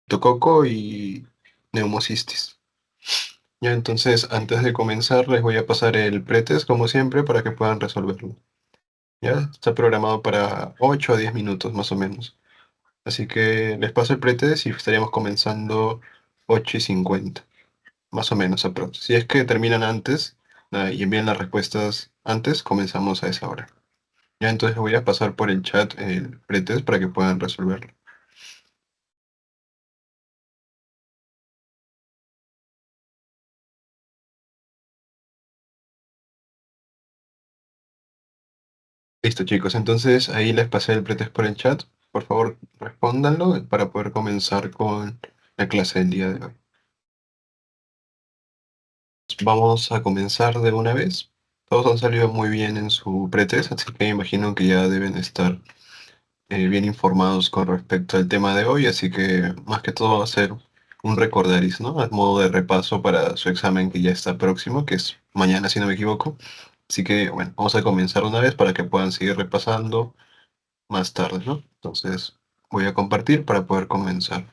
Streptococo y neumocistis. Ya, entonces, antes de comenzar, les voy a pasar el pretest, como siempre, para que puedan resolverlo. Ya, está programado para 8 a 10 minutos, más o menos. Así que les paso el pretest y estaríamos comenzando 8:50, más o menos, aprox. Si es que terminan antes, y envían las respuestas antes, comenzamos a esa hora. Ya, entonces voy a pasar por el chat el pretest para que puedan resolverlo. Listo, chicos. Entonces ahí les pasé el pretest por el chat. Por favor, respóndanlo para poder comenzar con la clase del día de hoy. Vamos a comenzar de una vez. Todos han salido muy bien en su pretest, así que imagino que ya deben estar bien informados con respecto al tema de hoy, así que más que todo va a ser un recordaris, ¿no? A modo de repaso para su examen que ya está próximo, que es mañana, si no me equivoco. Así que, bueno, vamos a comenzar una vez para que puedan seguir repasando más tarde, ¿no? Entonces, voy a compartir para poder comenzar.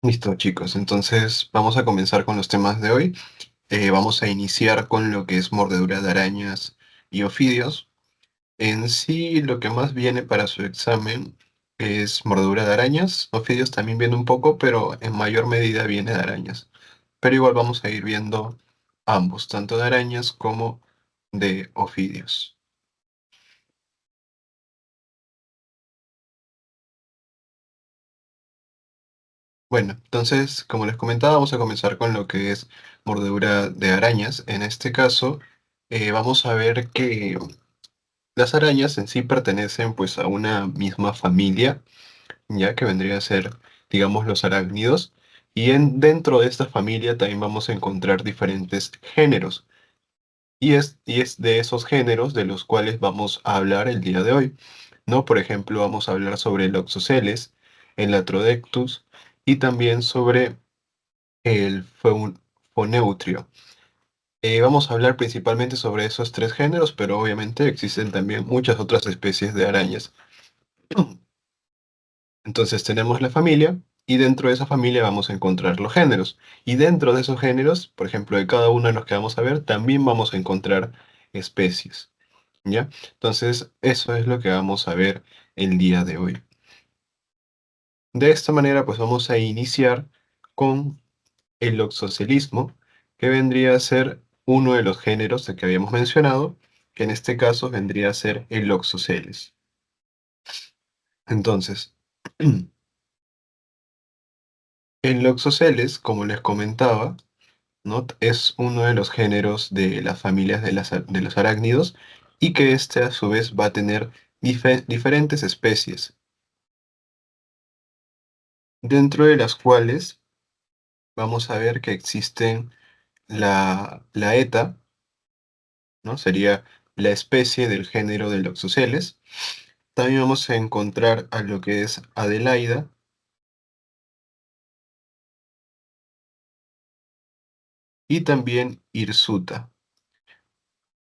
Listo, chicos. Entonces, vamos a comenzar con los temas de hoy. Vamos a iniciar con lo que es mordedura de arañas y ofidios. En sí, lo que más viene para su examen es mordedura de arañas. Ofidios también viene un poco, pero en mayor medida viene de arañas. Pero igual vamos a ir viendo ambos, tanto de arañas como de ofidios. Bueno, entonces, como les comentaba, vamos a comenzar con lo que es mordedura de arañas. En este caso, vamos a ver que las arañas en sí pertenecen pues a una misma familia, ya que vendría a ser, digamos, los arácnidos. Y dentro de esta familia también vamos a encontrar diferentes géneros. Y es de esos géneros de los cuales vamos a hablar el día de hoy, ¿no? Por ejemplo, vamos a hablar sobre el Oxoceles, el Latrodectus y también sobre el Foneutrio. Vamos a hablar principalmente sobre esos tres géneros, pero obviamente existen también muchas otras especies de arañas. Entonces tenemos la familia y dentro de esa familia vamos a encontrar los géneros. Y dentro de esos géneros, por ejemplo, de cada uno de los que vamos a ver, también vamos a encontrar especies, ¿ya? Entonces eso es lo que vamos a ver el día de hoy. De esta manera, pues vamos a iniciar con el oxocelismo, que vendría a ser uno de los géneros de que habíamos mencionado, que en este caso vendría a ser el Oxoceles. Entonces, el Oxoceles, como les comentaba, ¿no? Es uno de los géneros de las familias de los arácnidos y que este a su vez va a tener diferentes especies, dentro de las cuales vamos a ver que existen la ETA, ¿no? Sería la especie del género del Oxoceles. También vamos a encontrar a lo que es Adelaida y también Hirsuta.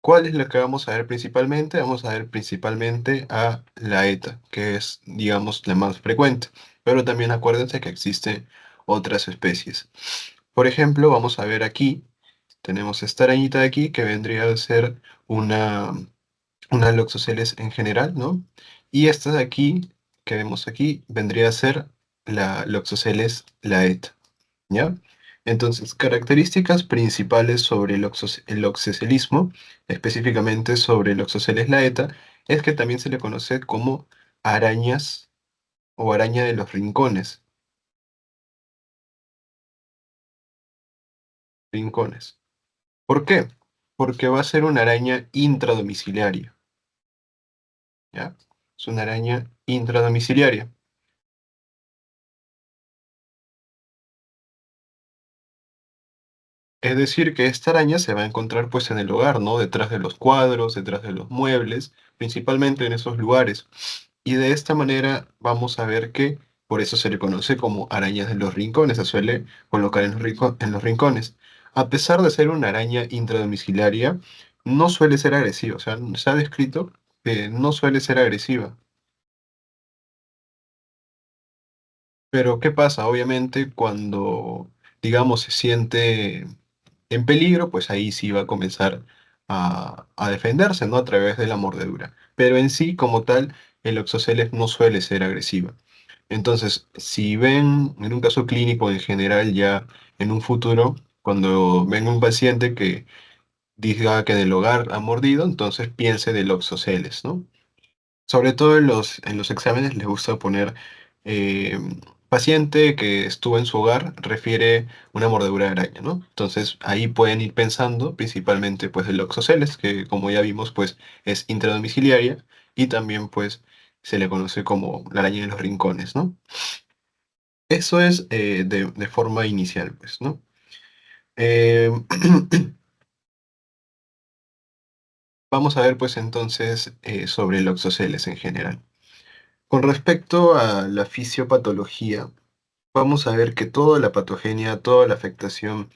¿Cuál es la que vamos a ver principalmente? Vamos a ver principalmente a la ETA, que es, digamos, la más frecuente. Pero también acuérdense que existen otras especies. Por ejemplo, vamos a ver aquí, tenemos esta arañita de aquí que vendría a ser una Loxoceles en general, ¿no? Y esta de aquí, que vemos aquí, vendría a ser la Loxoceles laeta, ¿ya? Entonces, características principales sobre el oxocelismo, específicamente sobre el Oxoceles laeta, es que también se le conoce como arañas o araña de los rincones. Rincones. ¿Por qué? Porque va a ser una araña intradomiciliaria, ¿ya? Es una araña intradomiciliaria. Es decir, que esta araña se va a encontrar pues en el hogar, ¿no? Detrás de los cuadros, detrás de los muebles, principalmente en esos lugares. Y de esta manera vamos a ver que por eso se le conoce como arañas de los rincones, se suele colocar en en los rincones. A pesar de ser una araña intradomiciliaria, no suele ser agresiva, o sea, se ha descrito que no suele ser agresiva. Pero ¿qué pasa? Obviamente cuando, digamos, se siente en peligro, pues ahí sí va a comenzar a defenderse, ¿no? A través de la mordedura. Pero en sí, como tal, el oxoceles no suele ser agresiva. Entonces, si ven en un caso clínico en general ya en un futuro, cuando ven un paciente que diga que en el hogar ha mordido, entonces piense del oxoceles, ¿no? Sobre todo en los exámenes les gusta poner eh, paciente que estuvo en su hogar refiere una mordedura de araña, ¿no? Entonces ahí pueden ir pensando principalmente pues del oxoceles, que como ya vimos pues es intradomiciliaria y también pues se le conoce como la araña de los rincones, ¿no? Eso es de forma inicial, pues, ¿no? Eh, vamos a ver pues entonces sobre el oxoceles en general. Con respecto a la fisiopatología, vamos a ver que toda la patogenia, toda la afectación,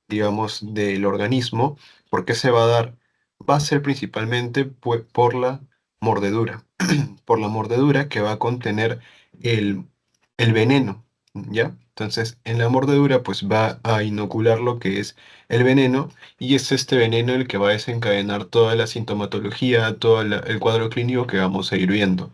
digamos, del organismo, ¿por qué se va a dar? Va a ser principalmente por la mordedura, por la mordedura que va a contener el, el veneno, ¿ya? Entonces, en la mordedura, pues va a inocular lo que es el veneno y es este veneno el que va a desencadenar toda la sintomatología, todo el cuadro clínico que vamos a ir viendo.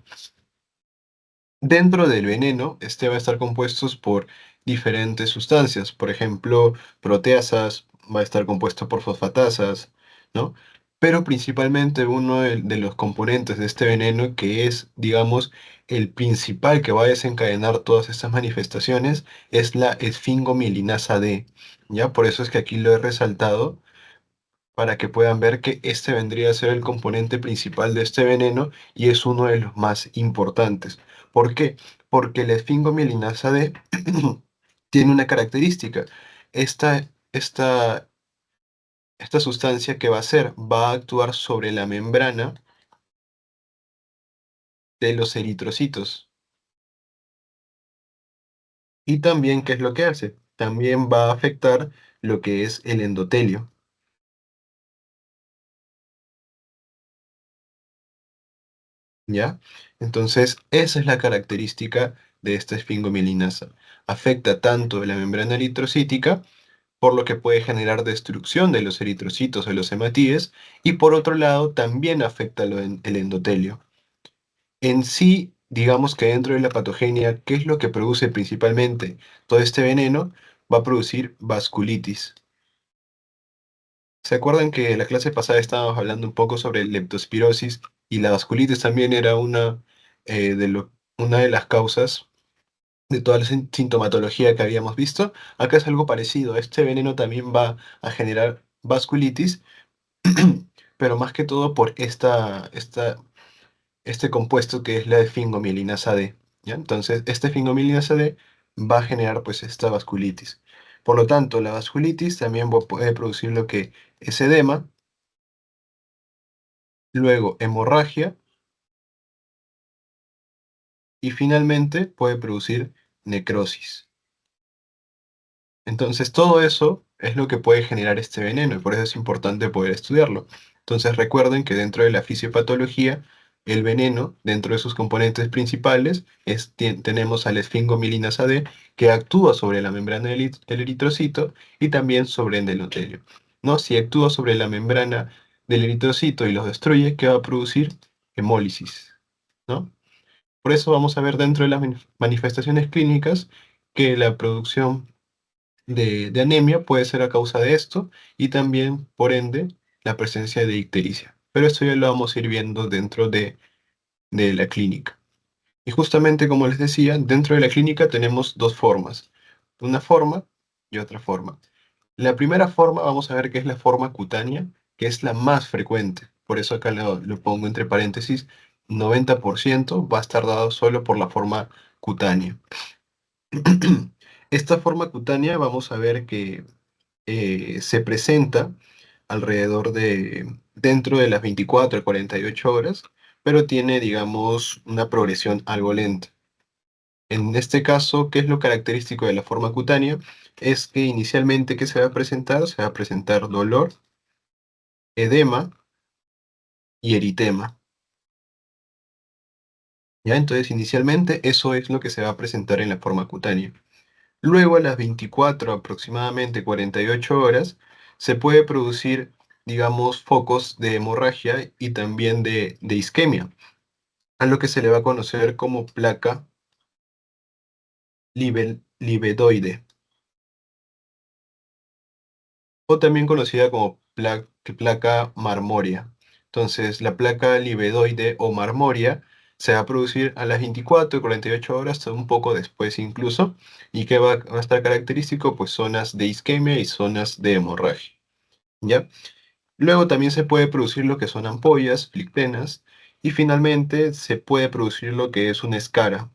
Dentro del veneno, este va a estar compuestos por diferentes sustancias, por ejemplo, proteasas, va a estar compuesto por fosfatasas, ¿no? Pero principalmente uno de los componentes de este veneno, que es, digamos, el principal que va a desencadenar todas estas manifestaciones, es la esfingomilinasa D, ¿ya? Por eso es que aquí lo he resaltado para que puedan ver que este vendría a ser el componente principal de este veneno y es uno de los más importantes. ¿Por qué? Porque la esfingomilinasa D tiene una característica. Esta, esta, esta sustancia que va a hacer va a actuar sobre la membrana de los eritrocitos. Y también, ¿qué es lo que hace? También va a afectar lo que es el endotelio. ¿Ya? Entonces, esa es la característica de esta esfingomilinasa. Afecta tanto la membrana eritrocítica, por lo que puede generar destrucción de los eritrocitos o los hematíes, y por otro lado, también afecta el endotelio. En sí, digamos que dentro de la patogenia, ¿qué es lo que produce principalmente todo este veneno? Va a producir vasculitis. ¿Se acuerdan que en la clase pasada estábamos hablando un poco sobre leptospirosis y la vasculitis también era una de las causas de toda la sintomatología que habíamos visto? Acá es algo parecido. Este veneno también va a generar vasculitis, pero más que todo por este compuesto que es la esfingomilinasa D, ¿ya? Entonces, esta esfingomilinasa D va a generar pues esta vasculitis. Por lo tanto, la vasculitis también puede producir lo que es edema, luego hemorragia y finalmente puede producir necrosis. Entonces, todo eso es lo que puede generar este veneno y por eso es importante poder estudiarlo. Entonces, recuerden que dentro de la fisiopatología, el veneno, dentro de sus componentes principales, tenemos al esfingomilinasa D, que actúa sobre la membrana del eritrocito y también sobre el endotelio. ¿No? Si actúa sobre la membrana del eritrocito y los destruye, ¿qué va a producir? Hemólisis, ¿no? Por eso vamos a ver dentro de las manifestaciones clínicas que la producción de anemia puede ser a causa de esto y también, por ende, la presencia de ictericia. Pero esto ya lo vamos a ir viendo dentro de la clínica. Y justamente como les decía, dentro de la clínica tenemos dos formas, una forma y otra forma. La primera forma vamos a ver que es la forma cutánea, que es la más frecuente. Por eso acá lo pongo entre paréntesis, 90% va a estar dado solo por la forma cutánea. Esta forma cutánea vamos a ver que se presenta alrededor de, dentro de las 24 a 48 horas, pero tiene, digamos, una progresión algo lenta. En este caso, ¿qué es lo característico de la forma cutánea? Es que inicialmente, ¿qué se va a presentar? Se va a presentar dolor, edema y eritema. ¿Ya? Entonces, inicialmente, eso es lo que se va a presentar en la forma cutánea. Luego, a las 24, aproximadamente 48 horas, se puede producir, digamos, focos de hemorragia y también de isquemia, a lo que se le va a conocer como placa livedoide, o también conocida como placa marmórea. Entonces, la placa livedoide o marmórea se va a producir a las 24 y 48 horas, hasta un poco después incluso, y que va a estar característico, pues zonas de isquemia y zonas de hemorragia. ¿Ya? Luego también se puede producir lo que son ampollas, flictenas, y finalmente se puede producir lo que es una escara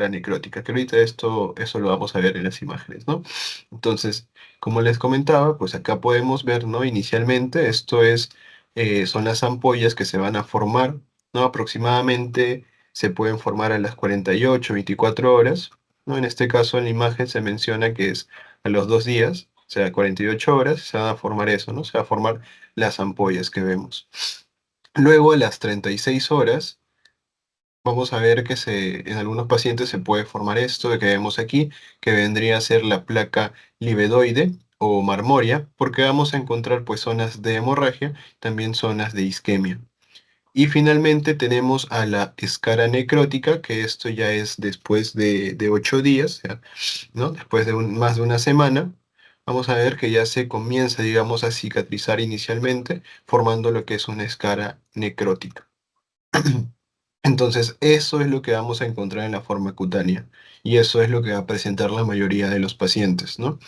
necrótica, que ahorita eso lo vamos a ver en las imágenes, ¿no? Entonces, como les comentaba, pues acá podemos ver, ¿no? Inicialmente son las ampollas que se van a formar, ¿no? Aproximadamente se pueden formar a las 48, 24 horas, ¿no? En este caso en la imagen se menciona que es a los 2 días, o sea, 48 horas, se van a formar eso, ¿no? Se va a formar las ampollas que vemos. Luego, a las 36 horas, vamos a ver que en algunos pacientes se puede formar esto que vemos aquí, que vendría a ser la placa livedoide o marmoria, porque vamos a encontrar pues zonas de hemorragia, también zonas de isquemia. Y finalmente tenemos a la escara necrótica, que esto ya es después de 8 días, ¿no? Después de más de una semana, vamos a ver que ya se comienza, digamos, a cicatrizar inicialmente, formando lo que es una escara necrótica. Entonces, eso es lo que vamos a encontrar en la forma cutánea, y eso es lo que va a presentar la mayoría de los pacientes, ¿no?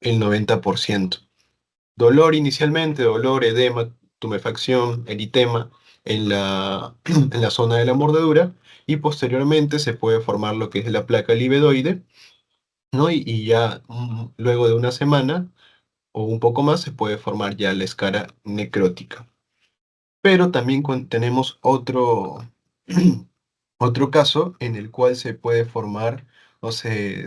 El 90%. Dolor inicialmente, dolor, edema, tumefacción, eritema en la zona de la mordedura, y posteriormente se puede formar lo que es la placa livedoide, ¿no? Y ya luego de una semana o un poco más se puede formar ya la escara necrótica. Pero también tenemos otro caso en el cual se puede formar o se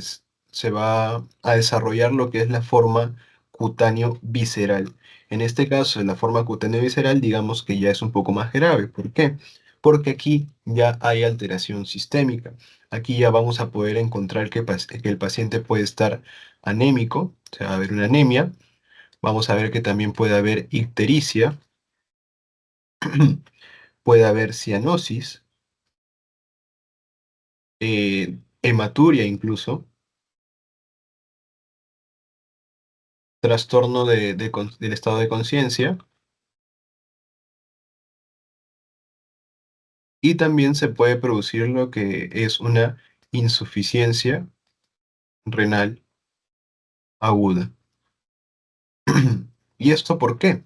va a desarrollar lo que es la forma cutáneo visceral. En este caso, la forma cutáneo visceral, digamos que ya es un poco más grave. ¿Por qué? Porque aquí ya hay alteración sistémica. Aquí ya vamos a poder encontrar que el paciente puede estar anémico, o sea, va a haber una anemia. Vamos a ver que también puede haber ictericia, puede haber cianosis, hematuria incluso, trastorno del estado de conciencia, y también se puede producir lo que es una insuficiencia renal aguda. ¿Y esto por qué?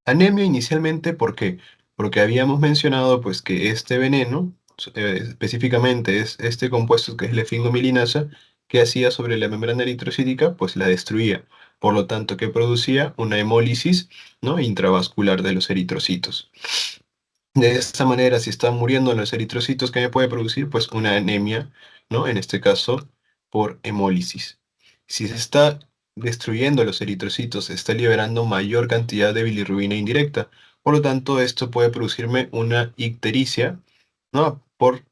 Anemia inicialmente, ¿por qué? Porque habíamos mencionado pues que este veneno, específicamente es este compuesto que es la esfingomilinasa, que hacía sobre la membrana eritrocítica, pues la destruía. Por lo tanto, que producía una hemólisis, ¿no? Intravascular de los eritrocitos. De esta manera, si están muriendo los eritrocitos, ¿qué me puede producir? Pues una anemia, ¿no? En este caso, por hemólisis. Si se está destruyendo los eritrocitos, se está liberando mayor cantidad de bilirrubina indirecta. Por lo tanto, esto puede producirme una ictericia, ¿no? Por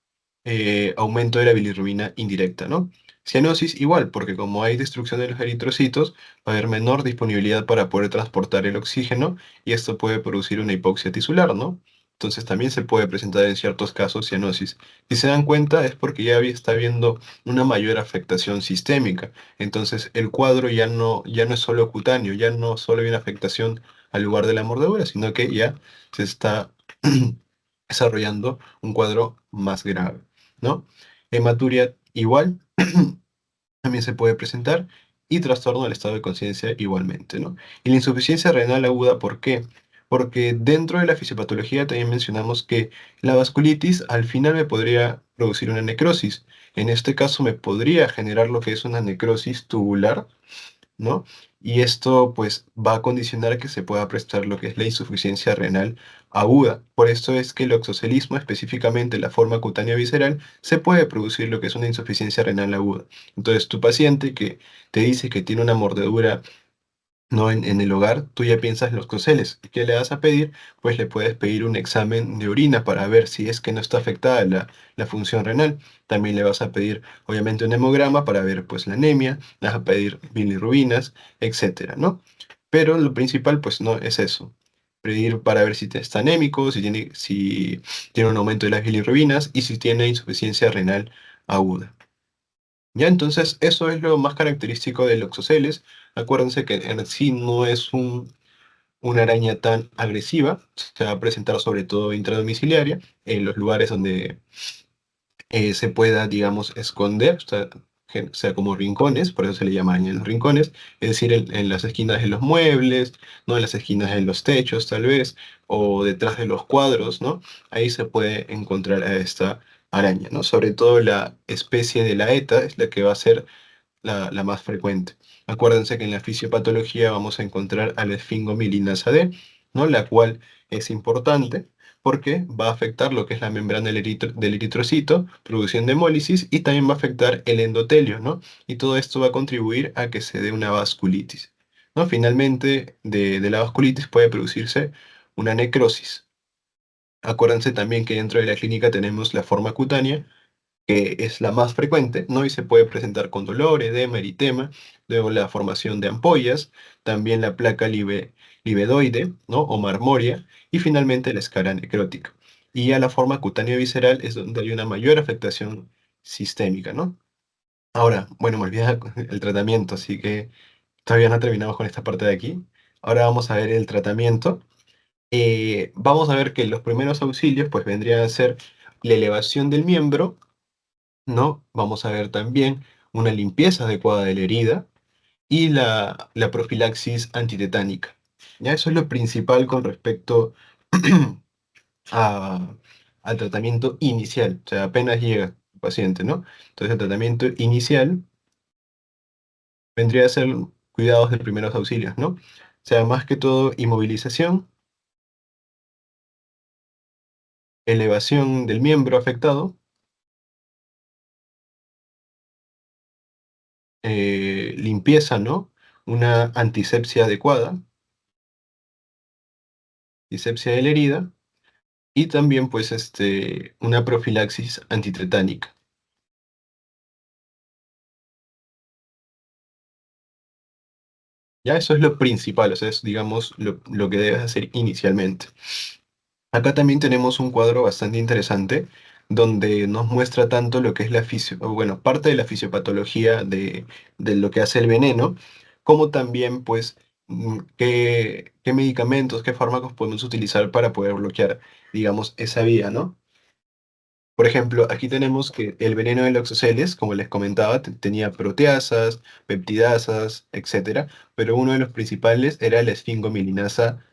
aumento de la bilirrubina indirecta, ¿no? Cianosis igual, porque como hay destrucción de los eritrocitos, va a haber menor disponibilidad para poder transportar el oxígeno, y esto puede producir una hipoxia tisular, ¿no? Entonces también se puede presentar en ciertos casos cianosis. Si se dan cuenta es porque está habiendo una mayor afectación sistémica. Entonces el cuadro ya no es solo cutáneo, ya no solo hay una afectación al lugar de la mordedura, sino que ya se está desarrollando un cuadro más grave, ¿no? Hematuria igual, también se puede presentar, y trastorno del estado de conciencia igualmente, ¿no? Y la insuficiencia renal aguda, ¿por qué? Porque dentro de la fisiopatología también mencionamos que la vasculitis al final me podría producir una necrosis. En este caso me podría generar lo que es una necrosis tubular, ¿no? Y esto pues va a condicionar que se pueda prestar lo que es la insuficiencia renal aguda. Por esto es que el oxocelismo, específicamente la forma cutánea visceral, se puede producir lo que es una insuficiencia renal aguda. Entonces, tu paciente que te dice que tiene una mordedura, ¿no? En el hogar, tú ya piensas en los coceles. ¿Y qué le vas a pedir? Pues le puedes pedir un examen de orina para ver si es que no está afectada la función renal. También le vas a pedir, obviamente, un hemograma para ver, pues, la anemia, le vas a pedir bilirrubinas, etcétera, ¿no? Pero lo principal, pues, no es eso. Pedir para ver si está anémico, si tiene un aumento de las bilirrubinas y si tiene insuficiencia renal aguda. Ya, entonces eso es lo más característico del Oxoceles. Acuérdense que en sí no es una araña tan agresiva, se va a presentar sobre todo intradomiciliaria, en los lugares donde se pueda, digamos, esconder, o sea, como rincones, por eso se le llama araña en los rincones, es decir, en las esquinas de los muebles, ¿no? En las esquinas de los techos, tal vez, o detrás de los cuadros, ¿no? Ahí se puede encontrar a esta araña, ¿no? Sobre todo la especie de la ETA es la que va a ser la más frecuente. Acuérdense que en la fisiopatología vamos a encontrar a la esfingomilinasa D, ¿no? La cual es importante porque va a afectar lo que es la membrana del eritrocito, producción de hemólisis, y también va a afectar el endotelio, ¿no? Y todo esto va a contribuir a que se dé una vasculitis, ¿no? Finalmente, de la vasculitis puede producirse una necrosis. Acuérdense también que dentro de la clínica tenemos la forma cutánea, que es la más frecuente, ¿no? Y se puede presentar con dolor, edema, eritema, luego la formación de ampollas, también la placa livedoide, ¿no? O marmoria, y finalmente la escara necrótica. Y a la forma cutánea visceral es donde hay una mayor afectación sistémica, ¿no? Ahora, bueno, me olvidé el tratamiento, así que todavía no terminamos con esta parte de aquí. Ahora vamos a ver el tratamiento. Vamos a ver que los primeros auxilios pues vendrían a ser la elevación del miembro, ¿no? Vamos a ver también una limpieza adecuada de la herida y la profilaxis antitetánica. Ya eso es lo principal con respecto a- al tratamiento inicial, o sea, apenas llega el paciente, ¿no? Entonces el tratamiento inicial vendría a ser cuidados de primeros auxilios, ¿no? O sea, más que todo inmovilización, elevación del miembro afectado, limpieza, ¿no? Una antisepsia adecuada, disepsia de la herida, y también pues una profilaxis antitetánica. Ya eso es lo principal, o sea, es digamos lo que debes hacer inicialmente. Acá también tenemos un cuadro bastante interesante donde nos muestra tanto lo que es o bueno, parte de la fisiopatología de lo que hace el veneno, como también pues qué medicamentos, qué fármacos podemos utilizar para poder bloquear, digamos, esa vía, ¿no? Por ejemplo, aquí tenemos que el veneno de Loxoceles, como les comentaba, tenía proteasas, peptidasas, etcétera, pero uno de los principales era la esfingomilinasa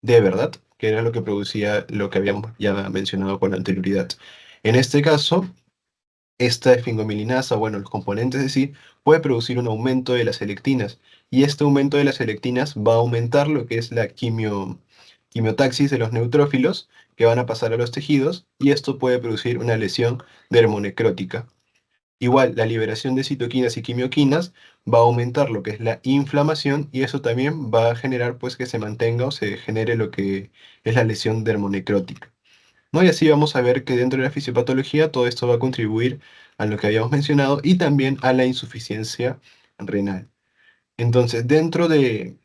D, ¿verdad? Que era lo que producía lo que habíamos ya mencionado con anterioridad. En este caso, esta esfingomilinasa, bueno, los componentes de sí, puede producir un aumento de las selectinas, y este aumento de las selectinas va a aumentar lo que es la quimiotaxis de los neutrófilos que van a pasar a los tejidos, y esto puede producir una lesión dermonecrótica. Igual, la liberación de citoquinas y quimioquinas va a aumentar lo que es la inflamación, y eso también va a generar pues que se mantenga o se genere lo que es la lesión dermonecrótica, ¿no? Y así vamos a ver que dentro de la fisiopatología todo esto va a contribuir a lo que habíamos mencionado y también a la insuficiencia renal. Entonces, dentro de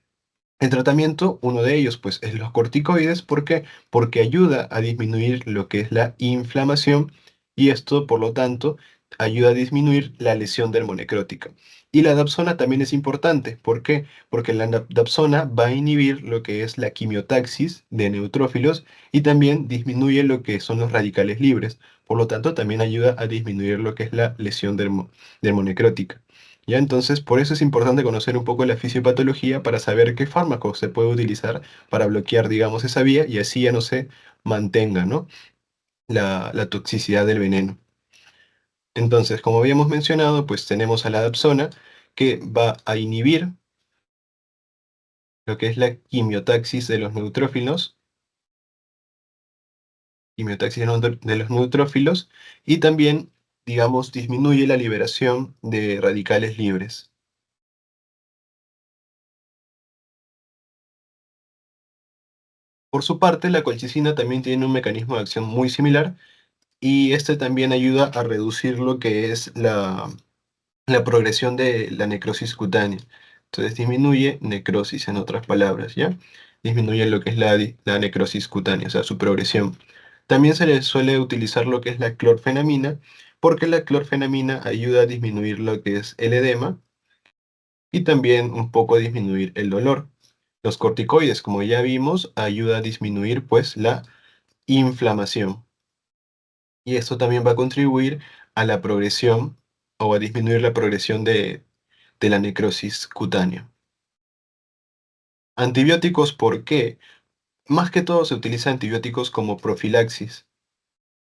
el tratamiento, uno de ellos pues es los corticoides. ¿Por qué? Porque ayuda a disminuir lo que es la inflamación, y esto, por lo tanto, ayuda a disminuir la lesión dermonecrótica. Y la dapsona también es importante. ¿Por qué? Porque la dapsona va a inhibir lo que es la quimiotaxis de neutrófilos y también disminuye lo que son los radicales libres. Por lo tanto, también ayuda a disminuir lo que es la lesión dermonecrótica. ¿Ya? Entonces, por eso es importante conocer un poco la fisiopatología para saber qué fármaco se puede utilizar para bloquear, digamos, esa vía y así ya no se mantenga, ¿no? la toxicidad del veneno. Entonces, como habíamos mencionado, pues tenemos a la dapsona que va a inhibir lo que es la quimiotaxis de los neutrófilos, quimiotaxis de los neutrófilos, y también, digamos, disminuye la liberación de radicales libres. Por su parte, la colchicina también tiene un mecanismo de acción muy similar y este también ayuda a reducir lo que es la progresión de la necrosis cutánea. Entonces disminuye necrosis, en otras palabras, ¿ya? Disminuye lo que es la necrosis cutánea, o sea, su progresión. También se le suele utilizar lo que es la clorfenamina, porque la clorfenamina ayuda a disminuir lo que es el edema y también un poco a disminuir el dolor. Los corticoides, como ya vimos, ayuda a disminuir pues la inflamación. Y esto también va a contribuir a la progresión o a disminuir la progresión de la necrosis cutánea. Antibióticos, ¿por qué? Más que todo se utilizan antibióticos como profilaxis,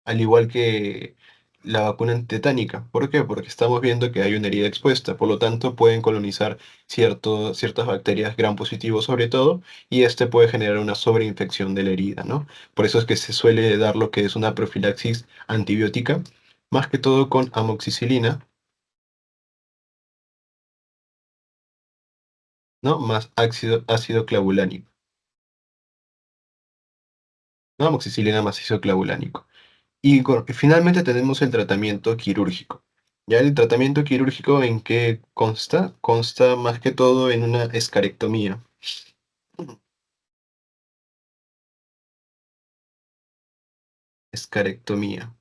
al igual que la vacuna antitetánica. ¿Por qué? Porque estamos viendo que hay una herida expuesta, por lo tanto pueden colonizar ciertas bacterias gram positivo sobre todo, y este puede generar una sobreinfección de la herida, ¿no? Por eso es que se suele dar lo que es una profilaxis antibiótica, más que todo con amoxicilina, ¿no? Más ácido clavulánico. No, amoxicilina más ácido clavulánico. Y finalmente tenemos el tratamiento quirúrgico. ¿Ya el tratamiento quirúrgico en qué consta? Consta más que todo en una escarectomía. Escarectomía,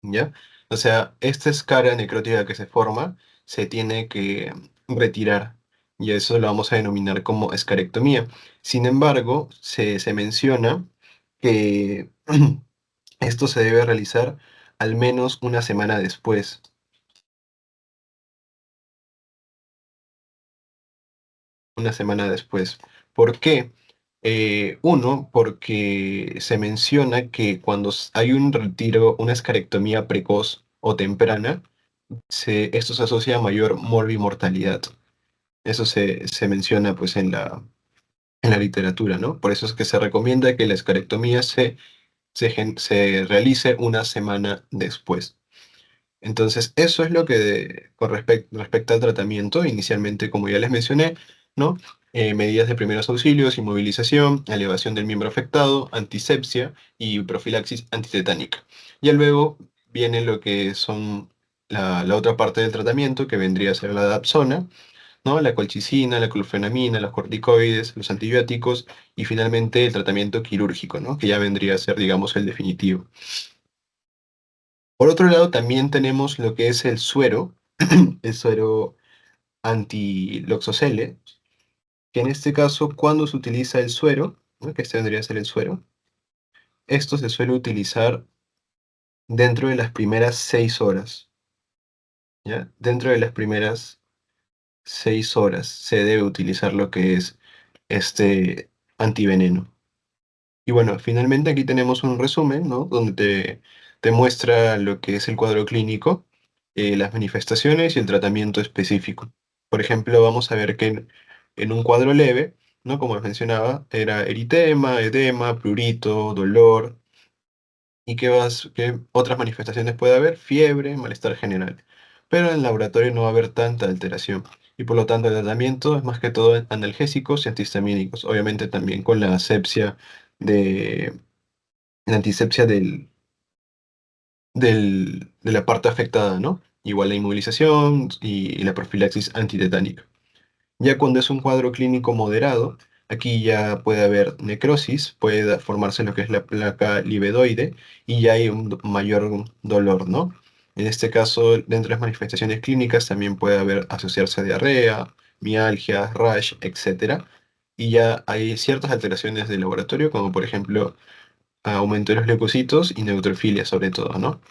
¿ya? O sea, esta escara necrótica que se forma se tiene que retirar y eso lo vamos a denominar como escarectomía. Sin embargo, se menciona que esto se debe realizar al menos una semana después. Una semana después. ¿Por qué? Uno, porque se menciona que cuando hay un retiro, una escarectomía precoz o temprana, esto se asocia a mayor morbimortalidad. Eso se menciona pues en la literatura, ¿no? Por eso es que se recomienda que la escarectomía se realice una semana después. Entonces, eso es lo que respecta al tratamiento, inicialmente, como ya les mencioné, ¿no? Medidas de primeros auxilios, inmovilización, elevación del miembro afectado, antisepsia y profilaxis antitetánica. Ya luego viene lo que son la otra parte del tratamiento, que vendría a ser la dapsona, ¿no? La colchicina, la clorfenamina, los corticoides, los antibióticos y finalmente el tratamiento quirúrgico, ¿no? Que ya vendría a ser, digamos, el definitivo. Por otro lado, también tenemos lo que es el suero, el suero antiloxosele, que en este caso, cuando se utiliza el suero, ¿no? Que este vendría a ser el suero, esto se suele utilizar dentro de las primeras 6 horas, ¿ya? Dentro de las primeras 6 horas se debe utilizar lo que es este antiveneno. Y bueno, finalmente aquí tenemos un resumen, ¿no? Donde te muestra lo que es el cuadro clínico, las manifestaciones y el tratamiento específico. Por ejemplo, vamos a ver que en un cuadro leve, ¿no? Como les mencionaba, era eritema, edema, prurito, dolor, y qué otras manifestaciones puede haber, fiebre, malestar general. Pero en el laboratorio no va a haber tanta alteración. Y por lo tanto el tratamiento es más que todo analgésicos y antihistamínicos. Obviamente también con la asepsia de la antisepsia de la parte afectada, ¿no? Igual la inmovilización y la profilaxis antitetánica. Ya cuando es un cuadro clínico moderado, aquí ya puede haber necrosis, puede formarse lo que es la placa livedoide y ya hay un mayor dolor, ¿no? En este caso, dentro de las manifestaciones clínicas también puede haber asociarse diarrea, mialgia, rash, etcétera. Y ya hay ciertas alteraciones del laboratorio, como por ejemplo aumento de los leucocitos y neutrofilia sobre todo, ¿no?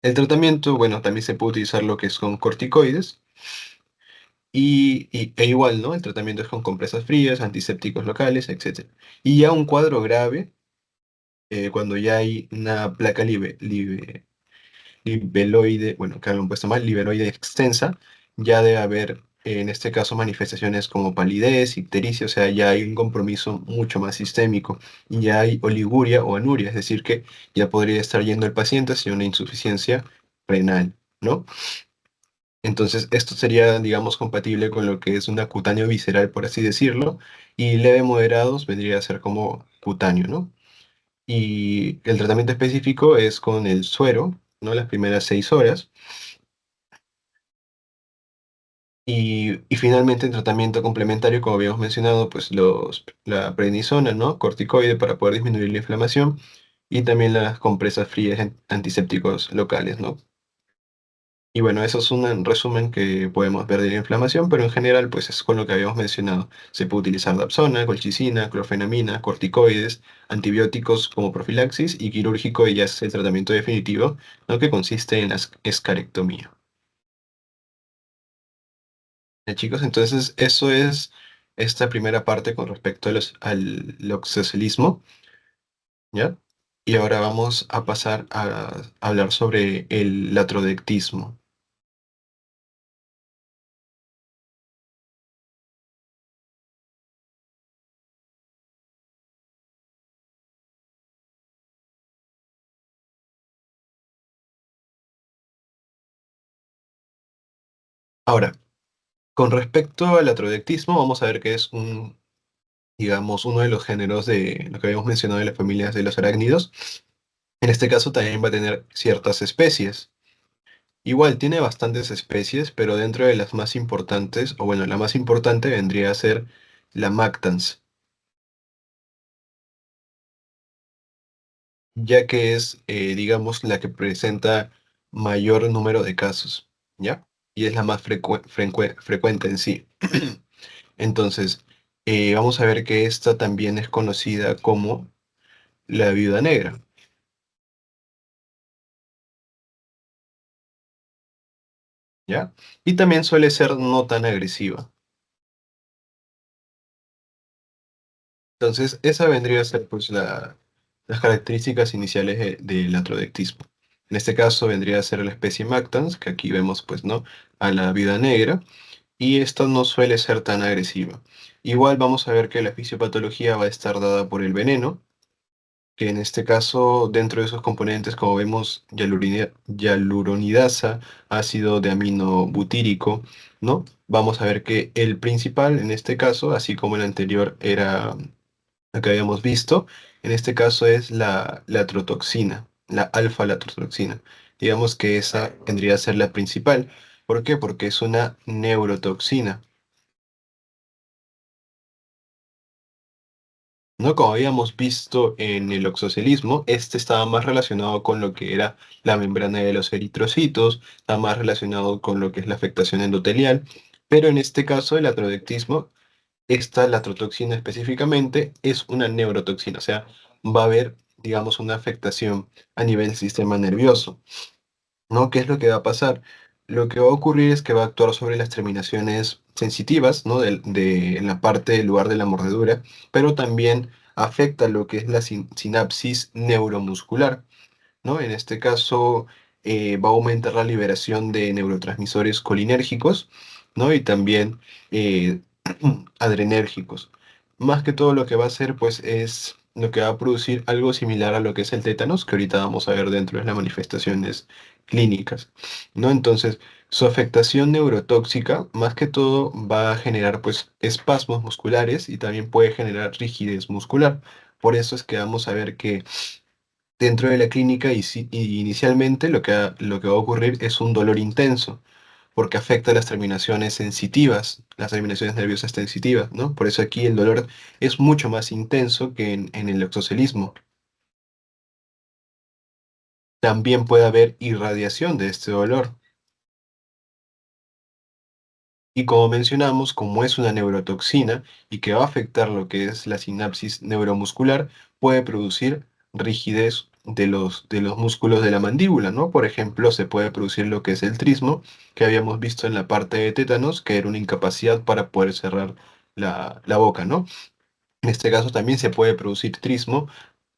El tratamiento, bueno, también se puede utilizar lo que son corticoides e igual, ¿no? El tratamiento es con compresas frías, antisépticos locales, etc. Y ya un cuadro grave, cuando ya hay una placa libeloide, bueno, que lo han puesto mal, libeloide extensa, ya debe haber en este caso manifestaciones como palidez, ictericia, o sea, ya hay un compromiso mucho más sistémico, y ya hay oliguria o anuria, es decir, que ya podría estar yendo el paciente hacia una insuficiencia renal, ¿no? Entonces, esto sería, digamos, compatible con lo que es una cutáneo visceral, por así decirlo, y leve moderados vendría a ser como cutáneo, ¿no? Y el tratamiento específico es con el suero, ¿no? Las primeras 6 horas. Y finalmente el tratamiento complementario, como habíamos mencionado, pues la prednisona, ¿no? Corticoide para poder disminuir la inflamación, y también las compresas frías antisépticos locales, ¿no? Y bueno, eso es un resumen que podemos ver de la inflamación, pero en general, pues es con lo que habíamos mencionado. Se puede utilizar dapsona, colchicina, clorfenamina, corticoides, antibióticos como profilaxis, y quirúrgico ya es el tratamiento definitivo, ¿no? Que consiste en la escarectomía. Ya, chicos, entonces eso es esta primera parte con respecto a al loxocelismo, ¿ya? Y ahora vamos a pasar a hablar sobre el latrodectismo. Ahora, con respecto al latrodectismo, vamos a ver que es digamos, uno de los géneros de lo que habíamos mencionado de las familias de los arácnidos. En este caso también va a tener ciertas especies. Igual tiene bastantes especies, pero dentro de las más importantes, o bueno, la más importante vendría a ser la Mactans, ya que es, digamos, la que presenta mayor número de casos, ¿ya? Y es la más frecuente en sí. Entonces, vamos a ver que esta también es conocida como la viuda negra, ¿ya? Y también suele ser no tan agresiva. Entonces, esa vendría a ser pues las características iniciales del atrodectismo. En este caso vendría a ser la especie Mactans, que aquí vemos pues, ¿no? A la viuda negra, y esta no suele ser tan agresiva. Igual vamos a ver que la fisiopatología va a estar dada por el veneno, que en este caso, dentro de esos componentes, como vemos, hialuronidasa, ácido de amino butírico, ¿no? Vamos a ver que el principal en este caso, así como el anterior era lo que habíamos visto, en este caso es la trotoxina, la alfa-latrotoxina. Digamos que esa tendría a ser la principal. ¿Por qué? Porque es una neurotoxina, ¿no? Como habíamos visto en el oxocelismo, este estaba más relacionado con lo que era la membrana de los eritrocitos, está más relacionado con lo que es la afectación endotelial, pero en este caso el atrodectismo, esta latrotoxina específicamente es una neurotoxina, o sea, va a haber, digamos, una afectación a nivel del sistema nervioso, ¿no? ¿Qué es lo que va a pasar? Lo que va a ocurrir es que va a actuar sobre las terminaciones sensitivas, ¿no? En la parte del lugar de la mordedura, pero también afecta lo que es la sinapsis neuromuscular, ¿no? En este caso, va a aumentar la liberación de neurotransmisores colinérgicos, ¿no? Y también eh, adrenérgicos. Más que todo lo que va a hacer, pues, es lo que va a producir algo similar a lo que es el tétanos, que ahorita vamos a ver dentro de las manifestaciones clínicas, ¿no? Entonces, su afectación neurotóxica, más que todo, va a generar, pues, espasmos musculares, y también puede generar rigidez muscular. Por eso es que vamos a ver que dentro de la clínica, y inicialmente lo que va a ocurrir es un dolor intenso, porque afecta las terminaciones sensitivas, las terminaciones nerviosas sensitivas, ¿no? Por eso aquí el dolor es mucho más intenso que en el exocelismo. También puede haber irradiación de este dolor. Y como mencionamos, como es una neurotoxina y que va a afectar lo que es la sinapsis neuromuscular, puede producir rigidez de los músculos de la mandíbula, ¿no? Por ejemplo, se puede producir lo que es el trismo, que habíamos visto en la parte de tétanos, que era una incapacidad para poder cerrar la boca, ¿no? En este caso también se puede producir trismo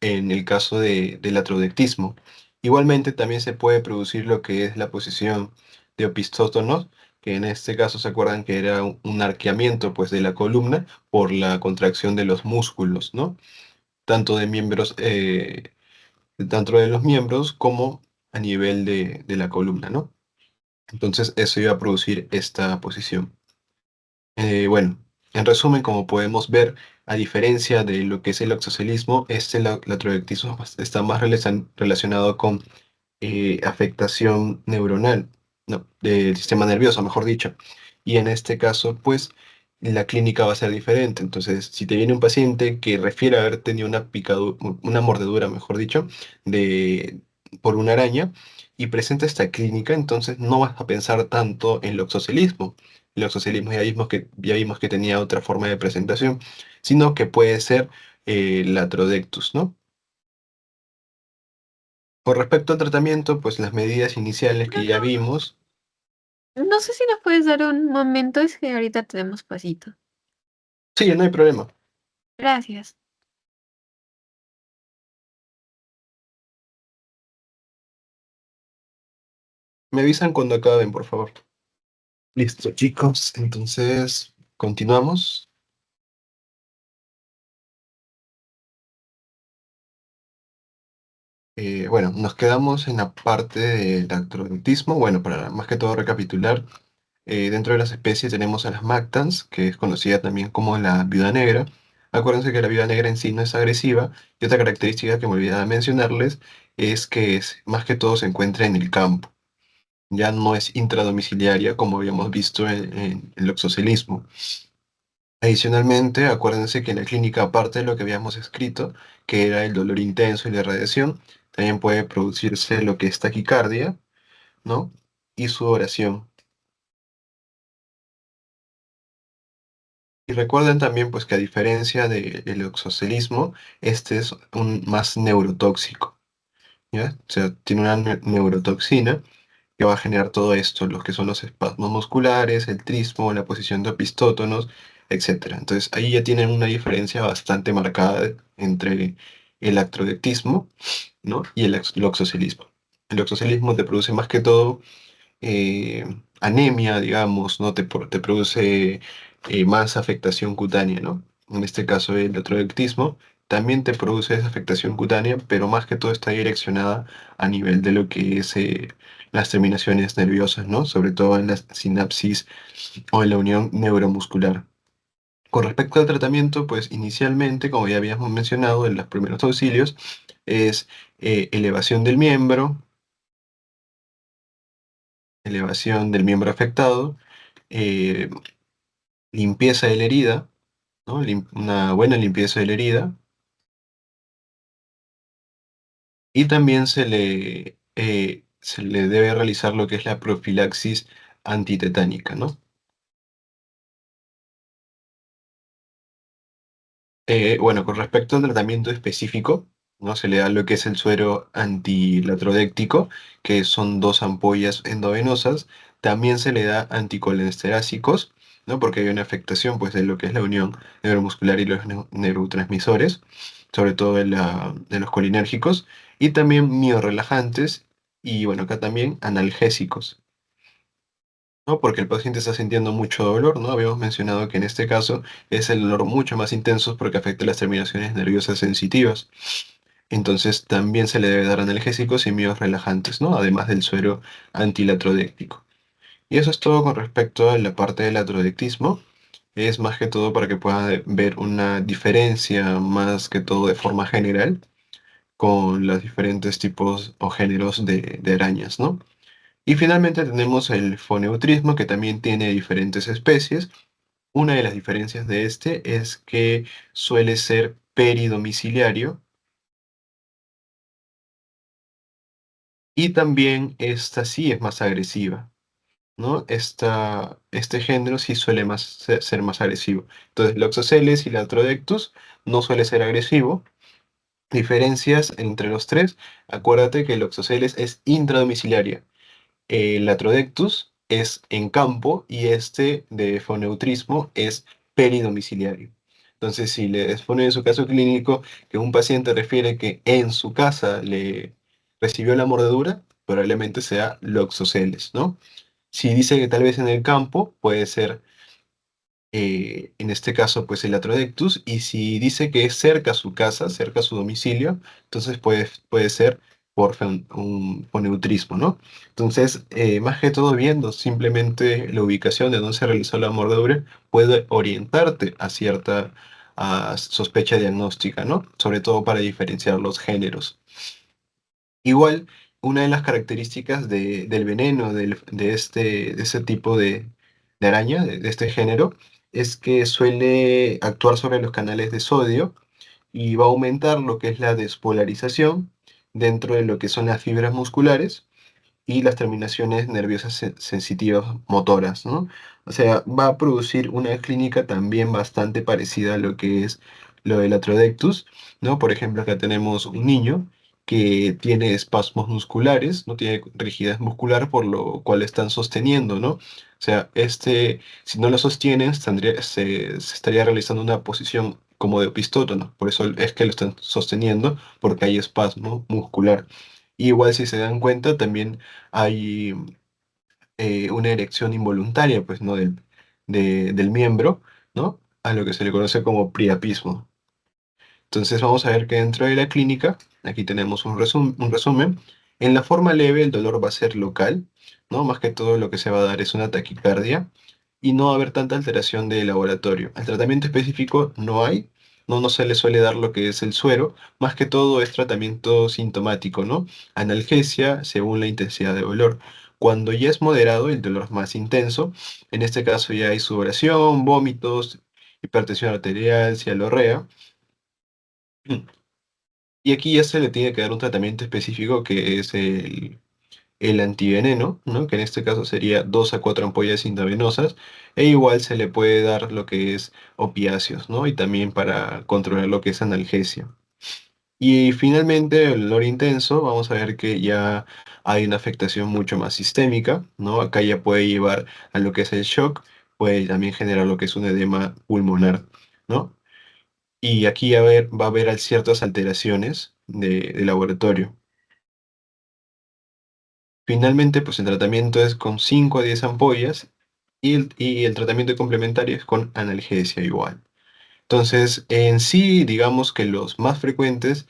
en el caso del atrodectismo. Igualmente también se puede producir lo que es la posición de opistótonos, que en este caso se acuerdan que era un arqueamiento pues de la columna por la contracción de los músculos, ¿no? Tanto de miembros, tanto de los miembros como a nivel de la columna, ¿no? Entonces eso iba a producir esta posición. Bueno, en resumen, como podemos ver, a diferencia de lo que es el oxocelismo, latrolectismo está más relacionado con afectación neuronal, no, del sistema nervioso, mejor dicho. Y en este caso, pues, la clínica va a ser diferente. Entonces, si te viene un paciente que refiere haber tenido una picadura, una mordedura, mejor dicho, de, por una araña, y presenta esta clínica, entonces no vas a pensar tanto en el oxocelismo. El oxocelismo ya vimos que tenía otra forma de presentación, sino que puede ser latrodectus, ¿no? Con respecto al tratamiento, pues las medidas iniciales No, que ya no, vimos, no sé si nos puedes dar un momento, es que ahorita tenemos pasito. sí, no hay problema. Gracias. Me avisan cuando acaben, por favor. Listo, chicos. Entonces, continuamos. Bueno, nos quedamos en la parte del acrodontismo. Bueno, para más que todo recapitular, dentro de las especies tenemos a las mactans, que es conocida también como la viuda negra. Acuérdense que la viuda negra en sí no es agresiva. Y otra característica que me olvidaba mencionarles es que más que todo se encuentra en el campo. Ya no es intradomiciliaria como habíamos visto en el oxocelismo. Adicionalmente, acuérdense que en la clínica, aparte de lo que habíamos escrito, que era el dolor intenso y la radiación, también puede producirse lo que es taquicardia, ¿no? Y sudoración. Y recuerden también, pues, que a diferencia del oxocelismo, este es más neurotóxico, ¿ya? O sea, tiene una neurotoxina que va a generar todo esto, los que son los espasmos musculares, el trismo, la posición de opistótonos, etcétera. Entonces ahí ya tienen una diferencia bastante marcada entre el actrodectismo, ¿no? Y el loxocelismo. El loxocelismo te produce más que todo anemia, digamos, ¿no? Te produce más afectación cutánea, ¿no? En este caso el latrodectismo también te produce esa afectación cutánea, pero más que todo está direccionada a nivel de lo que es las terminaciones nerviosas, ¿no? Sobre todo en la sinapsis o en la unión neuromuscular. Con respecto al tratamiento, pues inicialmente, como ya habíamos mencionado en los primeros auxilios, es elevación del miembro afectado, eh, limpieza de la herida, ¿no? Una buena limpieza de la herida, y también se le debe realizar lo que es la profilaxis antitetánica, ¿no? Bueno, con respecto al tratamiento específico, ¿no? Se le da lo que es el suero antilatrodéctico, que son 2 ampollas endovenosas. También se le da anticolinsterásicos, ¿no? Porque hay una afectación, pues, de lo que es la unión neuromuscular y los neurotransmisores, sobre todo de los colinérgicos, y también miorrelajantes, y bueno, acá también analgésicos. ¿No? Porque el paciente está sintiendo mucho dolor, ¿no? Habíamos mencionado que en este caso es el dolor mucho más intenso porque afecta las terminaciones nerviosas sensitivas. Entonces también se le debe dar analgésicos y relajantes, ¿no? Además del suero antilatrodéctico. Y eso es todo con respecto a la parte del latrodectismo. Es más que todo para que puedan ver una diferencia más que todo de forma general con los diferentes tipos o géneros de arañas, ¿no? Y finalmente tenemos el foneutrismo, que también tiene diferentes especies. Una de las diferencias de este es que suele ser peridomiciliario y también esta sí es más agresiva, ¿no? Este género sí suele ser más agresivo. Entonces, Loxoceles y Latrodectus no suele ser agresivo. Diferencias entre los tres, acuérdate que el Loxoceles es intradomiciliaria. El Latrodectus es en campo y este de foneutrismo es peridomiciliario. Entonces, si le expone en su caso clínico que un paciente refiere que en su casa le recibió la mordedura, probablemente sea Loxoceles, ¿no? Si dice que tal vez en el campo, puede ser en este caso, pues el Atrodectus, y si dice que es cerca a su casa, cerca a su domicilio, entonces puede ser por un poneutrismo, ¿no? Entonces, más que todo viendo simplemente la ubicación de donde se realizó la mordedura, puede orientarte a cierta sospecha diagnóstica, ¿no? Sobre todo para diferenciar los géneros. Igual, una de las características del veneno de este tipo de araña, de este género, es que suele actuar sobre los canales de sodio y va a aumentar lo que es la despolarización dentro de lo que son las fibras musculares y las terminaciones nerviosas sensitivas motoras, ¿no? O sea, va a producir una clínica también bastante parecida a lo que es lo del Atrodectus, ¿no? Por ejemplo, acá tenemos un niño que tiene espasmos musculares, no tiene rigidez muscular, por lo cual están sosteniendo, ¿no? O sea, si no lo sostienen, se estaría realizando una posición como de opistótono, por eso es que lo están sosteniendo, porque hay espasmo muscular. Igual si se dan cuenta, también hay una erección involuntaria, pues, ¿no? Del miembro, ¿no? A lo que se le conoce como priapismo. Entonces vamos a ver que dentro de la clínica, aquí tenemos un resumen. En la forma leve el dolor va a ser local, ¿no? Más que todo lo que se va a dar es una taquicardia y no va a haber tanta alteración de laboratorio. El tratamiento específico no hay, no se le suele dar lo que es el suero, más que todo es tratamiento sintomático, ¿no? Analgesia según la intensidad de dolor. Cuando ya es moderado, el dolor es más intenso, en este caso ya hay sudoración, vómitos, hipertensión arterial, cialorrea. Y aquí ya se le tiene que dar un tratamiento específico que es el antiveneno, ¿no? Que en este caso sería 2 a 4 ampollas intravenosas, e igual se le puede dar lo que es opiáceos, ¿no? Y también para controlar lo que es analgesia. Y finalmente, el dolor intenso, vamos a ver que ya hay una afectación mucho más sistémica, ¿no? Acá ya puede llevar a lo que es el shock, puede también generar lo que es un edema pulmonar, ¿no? Y aquí va a haber ciertas alteraciones de laboratorio. Finalmente, pues el tratamiento es con 5 a 10 ampollas y el tratamiento complementario es con analgesia igual. Entonces, en sí, digamos que los más frecuentes,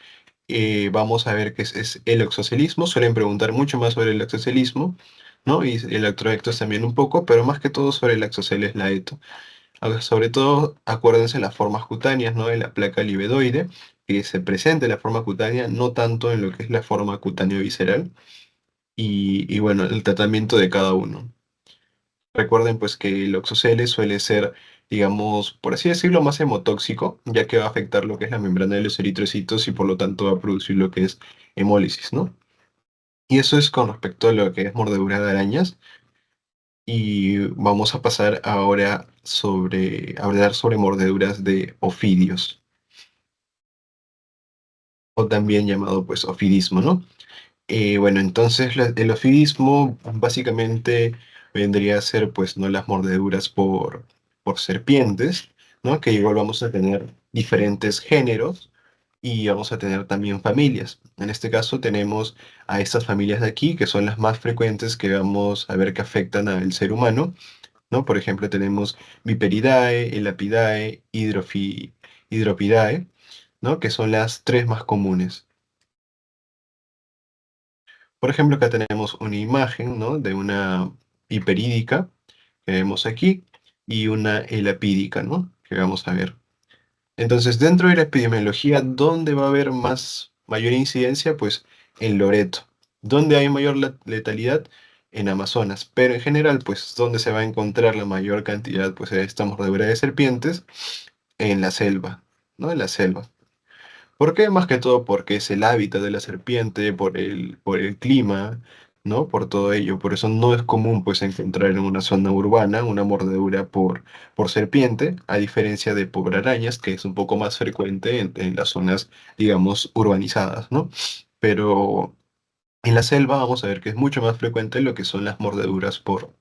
vamos a ver que es el oxocelismo. Suelen preguntar mucho más sobre el oxocelismo, ¿no? Y el actroectos también un poco, pero más que todo sobre el axoceles laeto. Sobre todo, acuérdense las formas cutáneas, ¿no? De la placa libedoide, que se presenta en la forma cutánea, no tanto en lo que es la forma cutáneo visceral. Y bueno, el tratamiento de cada uno. Recuerden pues que el oxocele suele ser, digamos, por así decirlo, más hemotóxico, ya que va a afectar lo que es la membrana de los eritrocitos y por lo tanto va a producir lo que es hemólisis, ¿no? Y eso es con respecto a lo que es mordedura de arañas. Y vamos a pasar ahora a hablar sobre mordeduras de ofidios, o también llamado pues ofidismo, ¿no? Bueno, entonces el ofidismo básicamente vendría a ser pues no las mordeduras por serpientes, ¿no? Que igual vamos a tener diferentes géneros y vamos a tener también familias. En este caso tenemos a estas familias de aquí, que son las más frecuentes que vamos a ver que afectan al ser humano, ¿no? Por ejemplo, tenemos Viperidae, Elapidae, Hydropidae, ¿no? Que son las tres más comunes. Por ejemplo, acá tenemos una imagen, ¿no? De una hiperídica que vemos aquí y una elapídica, ¿no? Que vamos a ver. Entonces, dentro de la epidemiología, ¿dónde va a haber mayor incidencia? Pues en Loreto. ¿Dónde hay mayor letalidad? En Amazonas. Pero en general, pues, ¿dónde se va a encontrar la mayor cantidad, pues, de esta mordedura de serpientes? En la selva, ¿no? En la selva. ¿Por qué? Más que todo porque es el hábitat de la serpiente, por el clima, ¿no? Por todo ello. Por eso no es común pues encontrar en una zona urbana una mordedura por serpiente, a diferencia de por arañas, que es un poco más frecuente en las zonas, digamos, urbanizadas, ¿no? Pero en la selva vamos a ver que es mucho más frecuente lo que son las mordeduras por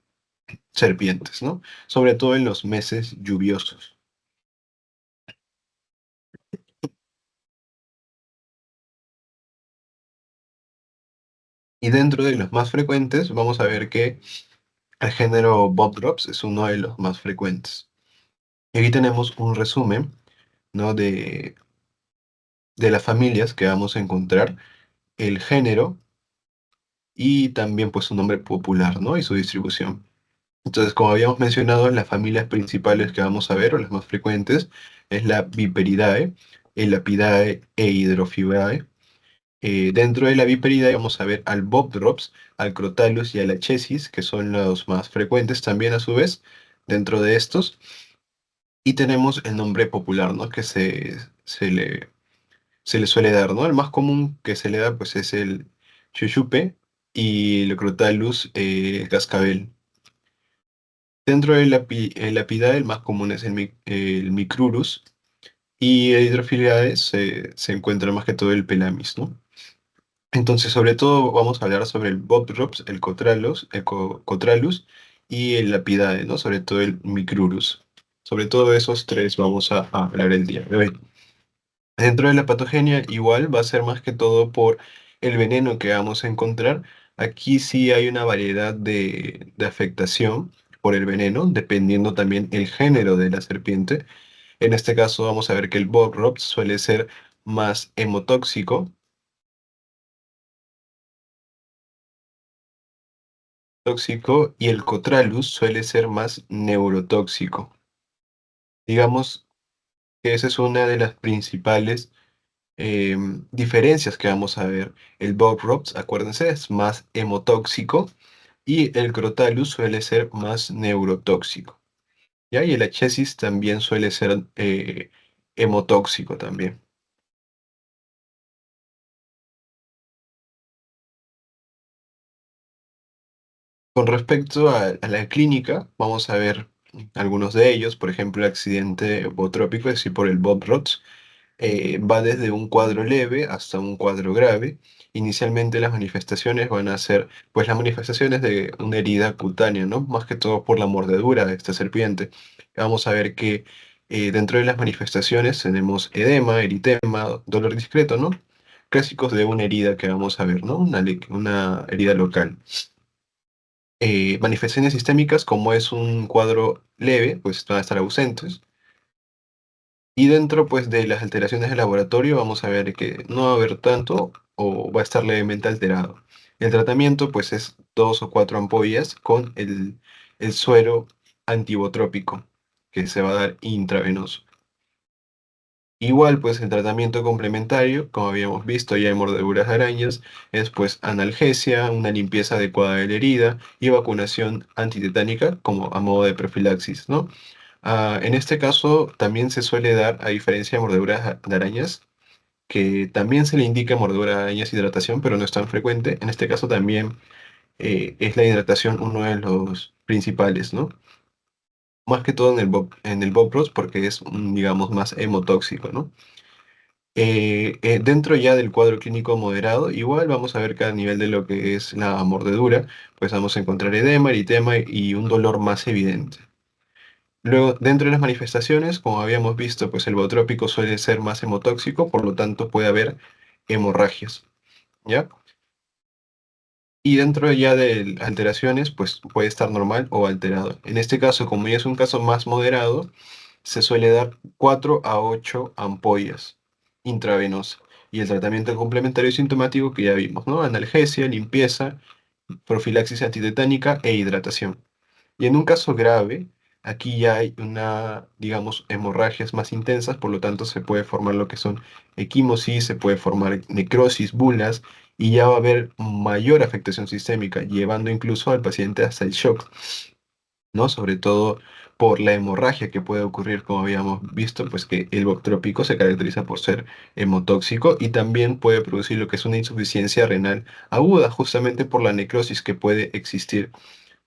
serpientes, ¿no? Sobre todo en los meses lluviosos. Y dentro de los más frecuentes vamos a ver que El género Bob Drops es uno de los más frecuentes. Y aquí tenemos un resumen, ¿no? de las familias que vamos a encontrar, el género y también pues su nombre popular, ¿no? Y su distribución. Entonces, como habíamos mencionado, las familias principales que vamos a ver, o las más frecuentes, es la Viperidae, el Lapidae e Hydrophidae. Dentro de la Viperidae vamos a ver al Bobdrops, al Crotalus y al Achesis, que son los más frecuentes también a su vez dentro de estos. Y tenemos el nombre popular, ¿no? Que se le suele dar, ¿no? El más común que se le da pues es el Chuchupe y el Crotalus cascabel. Dentro del Lapidae, el más común es el Micrurus, y el Hydrophilidae se encuentra más que todo el Pelamis, ¿no? Entonces, sobre todo, vamos a hablar sobre el Botdrops, el Cotralus y el Lapidae, ¿no? Sobre todo el Micrurus. Sobre todo esos tres vamos a hablar el día de hoy. Dentro de la patogenia, igual va a ser más que todo por el veneno que vamos a encontrar. Aquí sí hay una variedad de afectación por el veneno, dependiendo también el género de la serpiente. En este caso vamos a ver que el Bob suele ser más hemotóxico, y el Cotralus suele ser más neurotóxico. Digamos que esa es una de las principales diferencias que vamos a ver. El Bob acuérdense, es más hemotóxico y el Crotalus suele ser más neurotóxico. ¿Ya? Y el Achesis también suele ser hemotóxico también. Con respecto a la clínica, vamos a ver algunos de ellos, por ejemplo, el accidente botrópico, es decir, por el Bob va desde un cuadro leve hasta un cuadro grave. Inicialmente las manifestaciones van a ser, pues las manifestaciones de una herida cutánea, ¿no? Más que todo por la mordedura de esta serpiente. Vamos a ver que dentro de las manifestaciones tenemos edema, eritema, dolor discreto, ¿no? Clásicos de una herida que vamos a ver, ¿no? Una herida local. Manifestaciones sistémicas, como es un cuadro leve, pues van a estar ausentes. Y dentro, pues, de las alteraciones del laboratorio, vamos a ver que no va a haber tanto o va a estar levemente alterado. El tratamiento, pues, es 2 o 4 ampollas con el suero antibotrópico que se va a dar intravenoso. Igual, pues, el tratamiento complementario, como habíamos visto ya en mordeduras de arañas, es, pues, analgesia, una limpieza adecuada de la herida y vacunación antitetánica como a modo de profilaxis, ¿no? En este caso también se suele dar, a diferencia de mordeduras de arañas, que también se le indica mordedura de arañas hidratación, pero no es tan frecuente. En este caso también es la hidratación uno de los principales, ¿no? Más que todo en el Bobros porque es, digamos, más hemotóxico, ¿no? Dentro ya del cuadro clínico moderado, igual vamos a ver que a nivel de lo que es la mordedura, pues vamos a encontrar edema, eritema y un dolor más evidente. Luego, dentro de las manifestaciones, como habíamos visto, pues el bootrópico suele ser más hemotóxico, por lo tanto puede haber hemorragias, ¿ya? Y dentro ya de alteraciones, pues puede estar normal o alterado. En este caso, como ya es un caso más moderado, se suele dar 4 a 8 ampollas intravenosas. Y el tratamiento complementario sintomático que ya vimos, ¿no? Analgesia, limpieza, profilaxis antitetánica e hidratación. Y en un caso grave, aquí ya hay digamos, hemorragias más intensas, por lo tanto se puede formar lo que son equimosis, se puede formar necrosis, bulas, y ya va a haber mayor afectación sistémica, llevando incluso al paciente hasta el shock, ¿no? Sobre todo por la hemorragia que puede ocurrir, como habíamos visto, pues que el botrópico se caracteriza por ser hemotóxico y también puede producir lo que es una insuficiencia renal aguda, justamente por la necrosis que puede existir,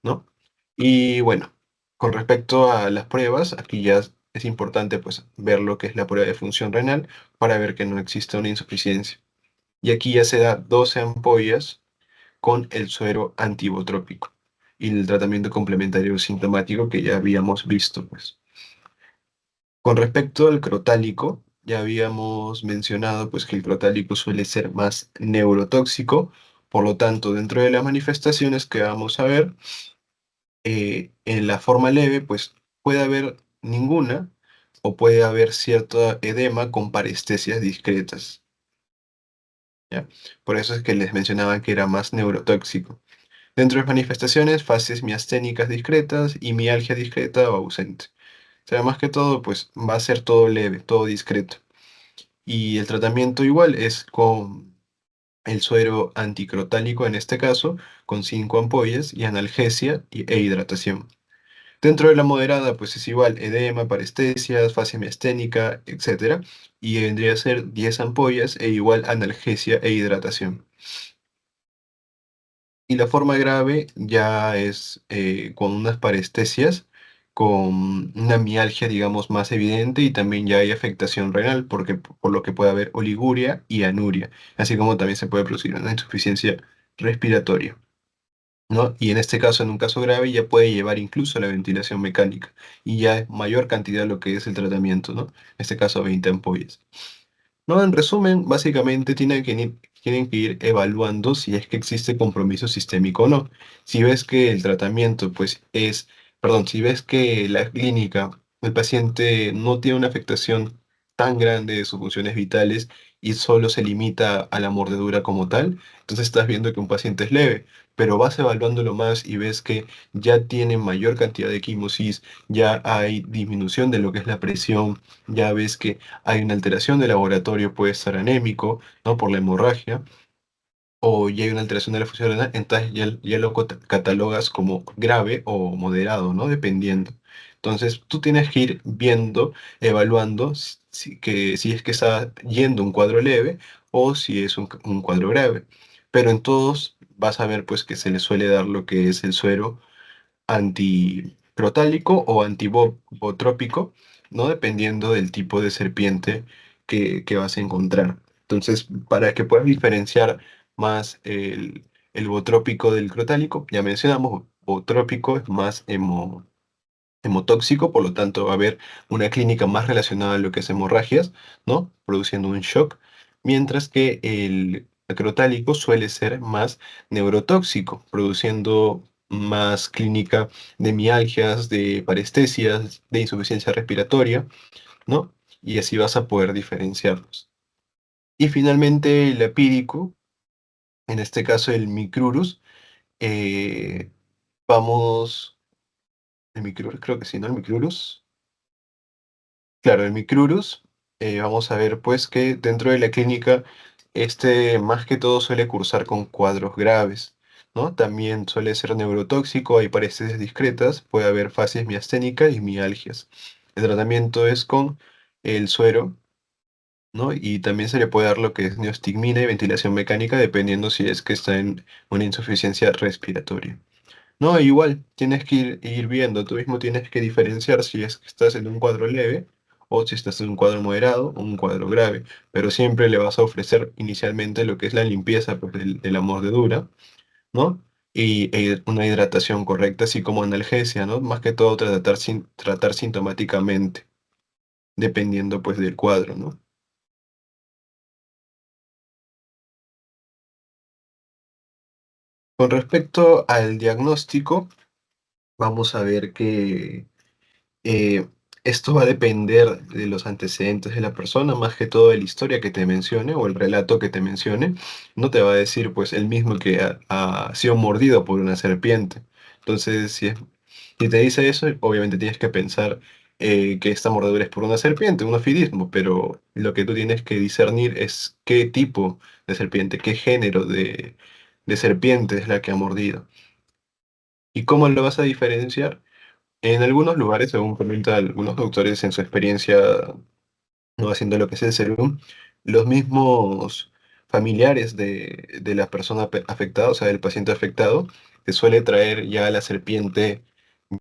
¿no? Y bueno, con respecto a las pruebas, aquí ya es importante pues ver lo que es la prueba de función renal para ver que no existe una insuficiencia. Y aquí ya se da 12 ampollas con el suero antibotrópico y el tratamiento complementario sintomático que ya habíamos visto, pues. Con respecto al crotálico, ya habíamos mencionado pues que el crotálico suele ser más neurotóxico, por lo tanto, dentro de las manifestaciones que vamos a ver, En la forma leve, pues puede haber ninguna o puede haber cierto edema con parestesias discretas, ¿ya? Por eso es que les mencionaba que era más neurotóxico. Dentro de las manifestaciones, fases miasténicas discretas y mialgia discreta o ausente. O sea, más que todo, pues va a ser todo leve, todo discreto. Y el tratamiento igual es con el suero anticrotálico en este caso, con 5 ampollas y analgesia e hidratación. Dentro de la moderada, pues es igual, edema, parestesias, fase miasténica, etcétera. Y vendría a ser 10 ampollas e igual analgesia e hidratación. Y la forma grave ya es con unas parestesias, con una mialgia, digamos, más evidente y también ya hay afectación renal, porque, por lo que puede haber oliguria y anuria, así como también se puede producir una insuficiencia respiratoria, ¿no? Y en este caso, en un caso grave, ya puede llevar incluso a la ventilación mecánica y ya es mayor cantidad lo que es el tratamiento, ¿no? En este caso, 20 ampollas. No, en resumen, básicamente tienen que ir evaluando si es que existe compromiso sistémico o no. Si ves que el tratamiento, pues es, perdón, si ves que la clínica, el paciente no tiene una afectación tan grande de sus funciones vitales y solo se limita a la mordedura como tal, entonces estás viendo que un paciente es leve, pero vas evaluándolo más y ves que ya tiene mayor cantidad de quimosis, ya hay disminución de lo que es la presión, ya ves que hay una alteración del laboratorio, puede estar anémico, ¿no? Por la hemorragia, o ya hay una alteración de la función renal, entonces ya lo catalogas como grave o moderado, ¿no? Dependiendo. Entonces, tú tienes que ir viendo, evaluando si es que está yendo un cuadro leve o si es un cuadro grave. Pero en todos vas a ver pues que se le suele dar lo que es el suero anticrotálico o antibotrópico, ¿no? Dependiendo del tipo de serpiente que vas a encontrar. Entonces, para que puedas diferenciar más el botrópico del crotálico, ya mencionamos, botrópico es más hemotóxico, por lo tanto va a haber una clínica más relacionada a lo que es hemorragias, ¿no? Produciendo un shock, mientras que el acrotálico suele ser más neurotóxico, produciendo más clínica de mialgias, de parestesias, de insuficiencia respiratoria, ¿no? Y así vas a poder diferenciarlos. Y finalmente el apídico, en este caso el micrurus, eh, vamos, el micrurus, creo que sí, ¿no? El micrurus. Claro, el micrurus, vamos a ver pues que dentro de la clínica, este más que todo suele cursar con cuadros graves, ¿no? También suele ser neurotóxico, hay paredes discretas, puede haber fases miasténicas y mialgias. El tratamiento es con el suero, ¿no? Y también se le puede dar lo que es neostigmina y ventilación mecánica, dependiendo si es que está en una insuficiencia respiratoria. No, igual, tienes que ir viendo, tú mismo tienes que diferenciar si es que estás en un cuadro leve o si estás en un cuadro moderado o un cuadro grave, pero siempre le vas a ofrecer inicialmente lo que es la limpieza pues, de la mordedura, ¿no? Y una hidratación correcta, así como analgesia, ¿no? Más que todo tratar sintomáticamente, dependiendo pues del cuadro, ¿no? Con respecto al diagnóstico, vamos a ver que Eh, esto va a depender de los antecedentes de la persona, más que todo de la historia que te mencione o el relato que te mencione. No te va a decir, pues, el mismo que ha sido mordido por una serpiente. Entonces, si te dice eso, obviamente tienes que pensar que esta mordedura es por una serpiente, un ofidismo, pero lo que tú tienes que discernir es qué tipo de serpiente, qué género de serpiente es la que ha mordido. ¿Y cómo lo vas a diferenciar? En algunos lugares, según comentan algunos doctores en su experiencia no haciendo lo que es el serum, los mismos familiares de la persona afectada, o sea, del paciente afectado, te suele traer ya la serpiente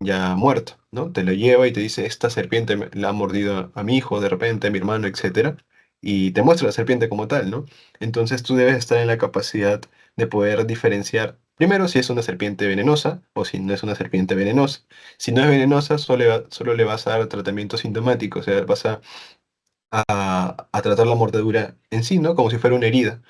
ya muerta, ¿no? Te la lleva y te dice, esta serpiente la ha mordido a mi hijo, de repente, a mi hermano, etcétera, y te muestra la serpiente como tal, ¿no? Entonces tú debes estar en la capacidad de poder diferenciar, primero, si es una serpiente venenosa o si no es una serpiente venenosa. Si no es venenosa, solo le vas a dar tratamiento sintomático, o sea, vas a tratar la mordedura en sí, ¿no? Como si fuera una herida.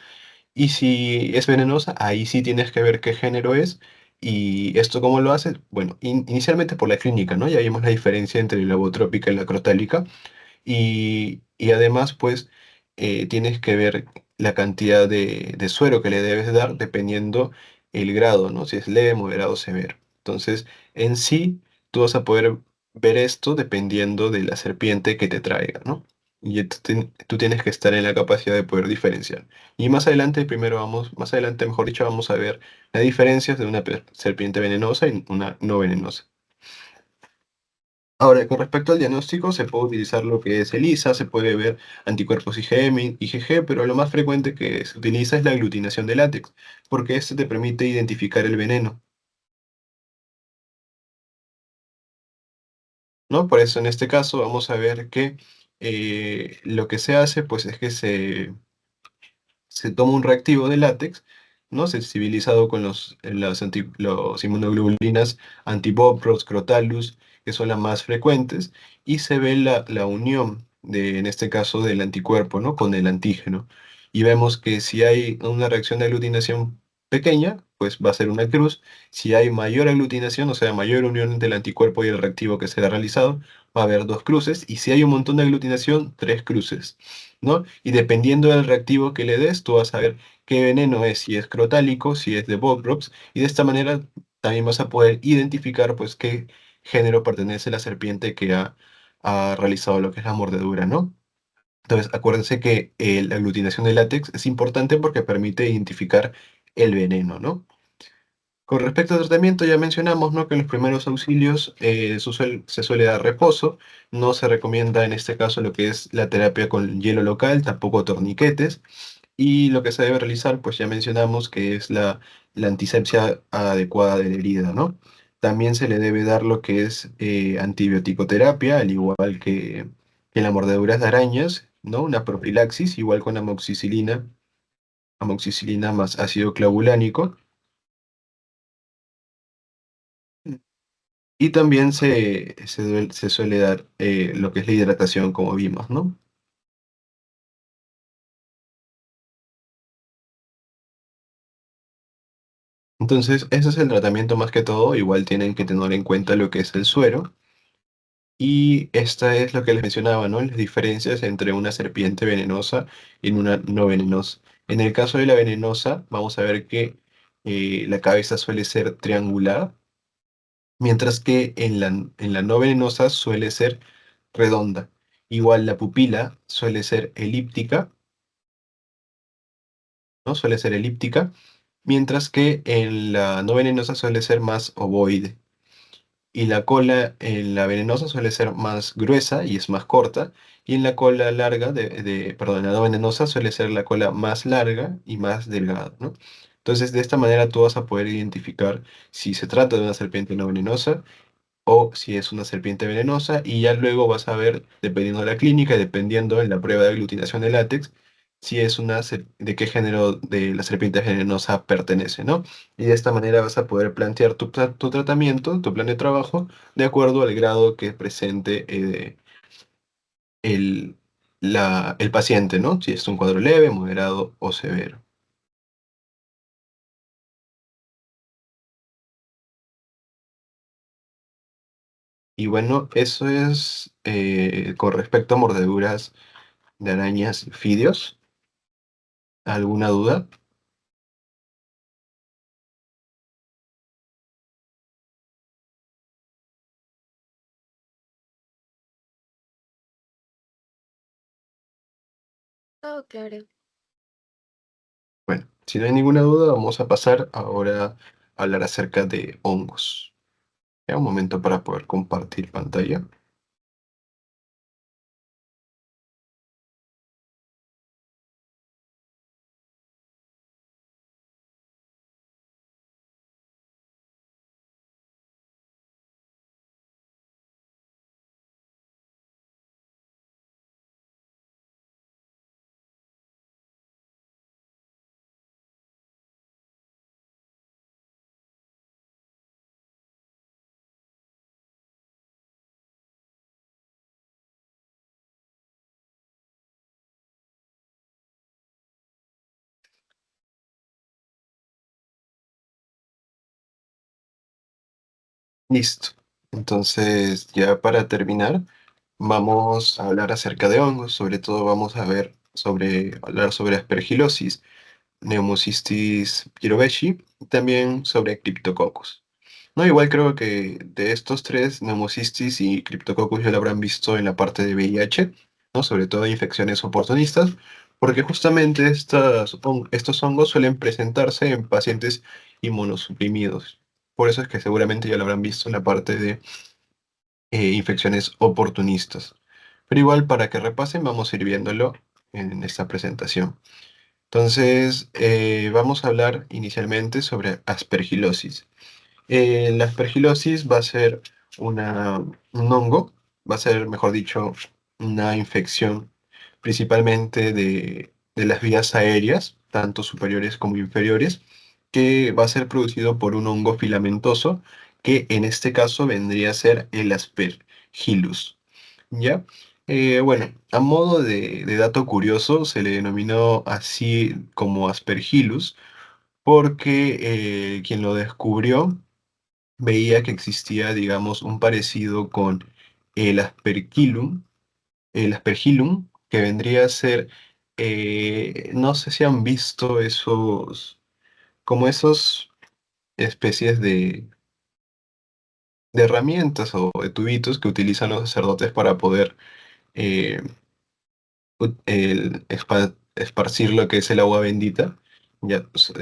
Y si es venenosa, ahí sí tienes que ver qué género es ¿Y esto cómo lo hace? Bueno, inicialmente por la clínica, ¿no? Ya vimos la diferencia entre la evotrópica y la crotálica. Y además, pues, tienes que ver la cantidad de suero que le debes dar dependiendo el grado, ¿no? Si es leve, moderado o severo. Entonces, en sí, tú vas a poder ver esto dependiendo de la serpiente que te traiga, ¿no? Y tú tienes que estar en la capacidad de poder diferenciar. Y más adelante, más adelante, mejor dicho, vamos a ver las diferencias de una serpiente venenosa y una no venenosa. Ahora, con respecto al diagnóstico, se puede utilizar lo que es ELISA, se puede ver anticuerpos IgM, IgG, pero lo más frecuente que se utiliza es la aglutinación de látex, porque este te permite identificar el veneno, ¿no? Por eso, en este caso, vamos a ver que lo que se hace, pues, es que se toma un reactivo de látex, ¿no? Sensibilizado con los inmunoglobulinas antibopros, crotalus, que son las más frecuentes, y se ve la unión en este caso, del anticuerpo, ¿no? Con el antígeno. Y vemos que si hay una reacción de aglutinación pequeña, pues va a ser una cruz. Si hay mayor aglutinación, o sea, mayor unión entre el anticuerpo y el reactivo que se ha realizado, va a haber dos cruces. Y si hay un montón de aglutinación, tres cruces. ¿No? Y dependiendo del reactivo que le des, tú vas a ver qué veneno es, si es crotálico, si es de Bobrox, y de esta manera también vas a poder identificar pues qué género pertenece la serpiente que ha realizado lo que es la mordedura, ¿no? Entonces, acuérdense que la aglutinación de látex es importante porque permite identificar el veneno, ¿no? Con respecto al tratamiento, ya mencionamos, ¿no? Que en los primeros auxilios se suele dar reposo, no se recomienda en este caso lo que es la terapia con hielo local, tampoco torniquetes, y lo que se debe realizar, pues ya mencionamos que es la antisepsia adecuada de la herida, ¿no? También se le debe dar lo que es antibioticoterapia, al igual que en las mordeduras de arañas, ¿no? Una profilaxis, igual con amoxicilina más ácido clavulánico. Y también se suele dar lo que es la hidratación, como vimos, ¿no? Entonces, ese es el tratamiento más que todo. Igual tienen que tener en cuenta lo que es el suero. Y esta es lo que les mencionaba, ¿no? Las diferencias entre una serpiente venenosa y una no venenosa. En el caso de la venenosa, vamos a ver que la cabeza suele ser triangular, mientras que en la no venenosa suele ser redonda. Igual la pupila suele ser elíptica, ¿no? Suele ser elíptica, mientras que en la no venenosa suele ser más ovoide. Y la cola en la venenosa suele ser más gruesa y es más corta, y en la cola larga, perdón, en la no venenosa suele ser la cola más larga y más delgada, ¿no? Entonces, de esta manera tú vas a poder identificar si se trata de una serpiente no venenosa o si es una serpiente venenosa, y ya luego vas a ver, dependiendo de la clínica y dependiendo en la prueba de aglutinación de látex, si es de qué género de la serpiente venenosa pertenece, ¿no? Y de esta manera vas a poder plantear tu tratamiento, tu plan de trabajo, de acuerdo al grado que presente el, el paciente, ¿no? Si es un cuadro leve, moderado o severo. Y bueno, eso es con respecto a mordeduras de arañas y fideos. ¿Alguna duda? Oh, claro. Bueno, si no hay ninguna duda, vamos a pasar ahora a hablar acerca de hongos. Ya un momento para poder compartir pantalla. Listo. Entonces, ya para terminar, vamos a hablar acerca de hongos. Sobre todo vamos a hablar sobre aspergilosis, Pneumocystis pyrovechi y también sobre Cryptococcus. No, igual creo que de estos tres, Pneumocystis y Cryptococcus ya lo habrán visto en la parte de VIH, ¿no? Sobre todo infecciones oportunistas, porque justamente estos hongos suelen presentarse en pacientes inmunosuprimidos. Por eso es que seguramente ya lo habrán visto en la parte de infecciones oportunistas. Pero igual, para que repasen, vamos a ir viéndolo en esta presentación. Entonces, vamos a hablar inicialmente sobre aspergilosis. La aspergilosis va a ser un hongo, va a ser, mejor dicho, una infección principalmente de las vías aéreas, tanto superiores como inferiores, que va a ser producido por un hongo filamentoso, que en este caso vendría a ser el Aspergillus. ¿Ya? Bueno, a modo de dato curioso, se le denominó así como Aspergillus, porque quien lo descubrió veía que existía, digamos, un parecido con el Aspergillum, que vendría a ser, no sé si han visto como esos especies de herramientas o de tubitos que utilizan los sacerdotes para poder eh, esparcir lo que es el agua bendita. Ya, pues,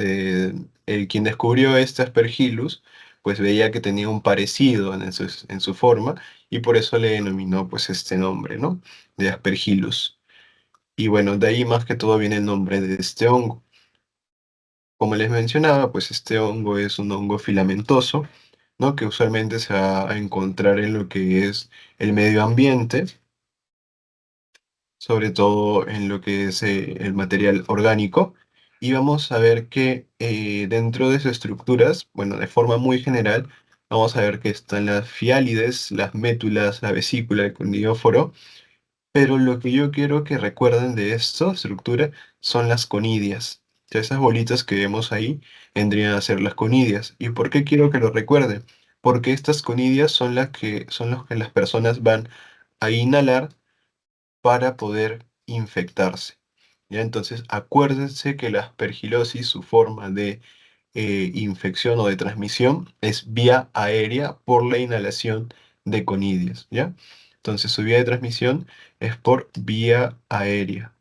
quien descubrió este Aspergillus, pues veía que tenía un parecido en su forma y por eso le denominó pues este nombre, ¿no? De Aspergillus. Y bueno, de ahí más que todo viene el nombre de este hongo. Como les mencionaba, pues este hongo es un hongo filamentoso, ¿no? Que usualmente se va a encontrar en lo que es el medio ambiente, sobre todo en lo que es el material orgánico. Y vamos a ver que dentro de sus estructuras, bueno, de forma muy general, vamos a ver que están las fiálides, las métulas, la vesícula, el conidóforo, pero lo que yo quiero que recuerden de esta estructura son las conidias. O sea, esas bolitas que vemos ahí vendrían a ser las conidias. ¿Y por qué quiero que lo recuerden? Porque estas conidias son las que las personas van a inhalar para poder infectarse. ¿Ya? Entonces, acuérdense que la aspergilosis, su forma de infección o de transmisión es vía aérea por la inhalación de conidias, ¿ya? Entonces, su vía de transmisión es por vía aérea.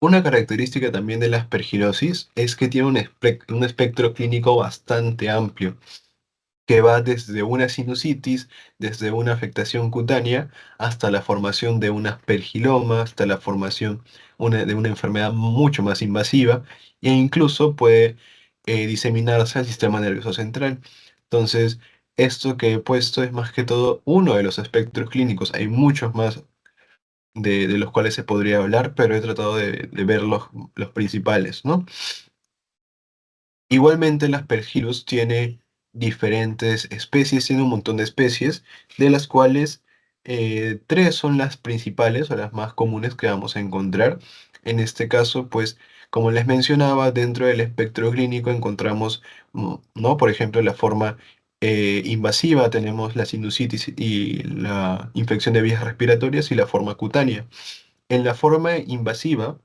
Una característica también de la aspergilosis es que tiene un espectro clínico bastante amplio, que va desde una sinusitis, desde una afectación cutánea, hasta la formación de un aspergiloma, hasta la formación de una enfermedad mucho más invasiva, e incluso puede diseminarse al sistema nervioso central. Entonces, esto que he puesto es más que todo uno de los espectros clínicos. Hay muchos más de los cuales se podría hablar, pero he tratado de ver los principales, ¿no? Igualmente, el Aspergillus tiene diferentes especies, tiene un montón de especies, de las cuales tres son las principales o las más comunes que vamos a encontrar. En este caso, pues, como les mencionaba, dentro del espectro clínico encontramos, ¿no? Por ejemplo, la forma invasiva, tenemos la sinusitis y la infección de vías respiratorias y la forma cutánea. En la forma invasiva,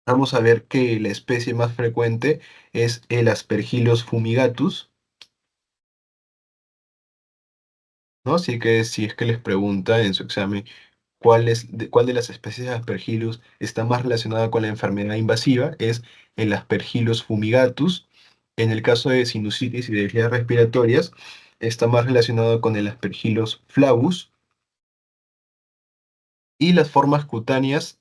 vamos a ver que la especie más frecuente es el Aspergillus fumigatus, ¿no? Así que si es que les pregunta en su examen cuál de las especies de Aspergillus está más relacionada con la enfermedad invasiva, es el Aspergillus fumigatus. En el caso de sinusitis y de vías respiratorias, está más relacionado con el Aspergillus flavus. Y las formas cutáneas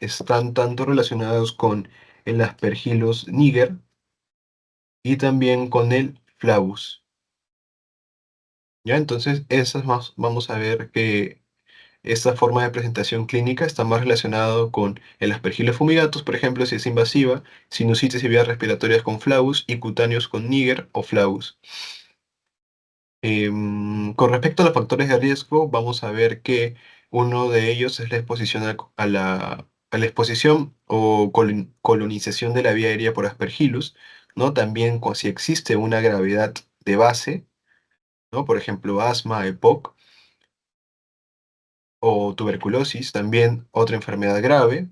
están tanto relacionadas con el Aspergillus niger y también con el flavus. ¿Ya? Entonces, esas más, vamos a ver que esta forma de presentación clínica está más relacionado con el Aspergillus fumigatus, por ejemplo, si es invasiva, sinusitis y vías respiratorias con flavus y cutáneos con niger o flavus. Con respecto a los factores de riesgo, vamos a ver que uno de ellos es la exposición a la exposición o colonización de la vía aérea por Aspergillus, ¿no? También si existe una gravedad de base, ¿no? Por ejemplo, asma, EPOC o tuberculosis, también otra enfermedad grave,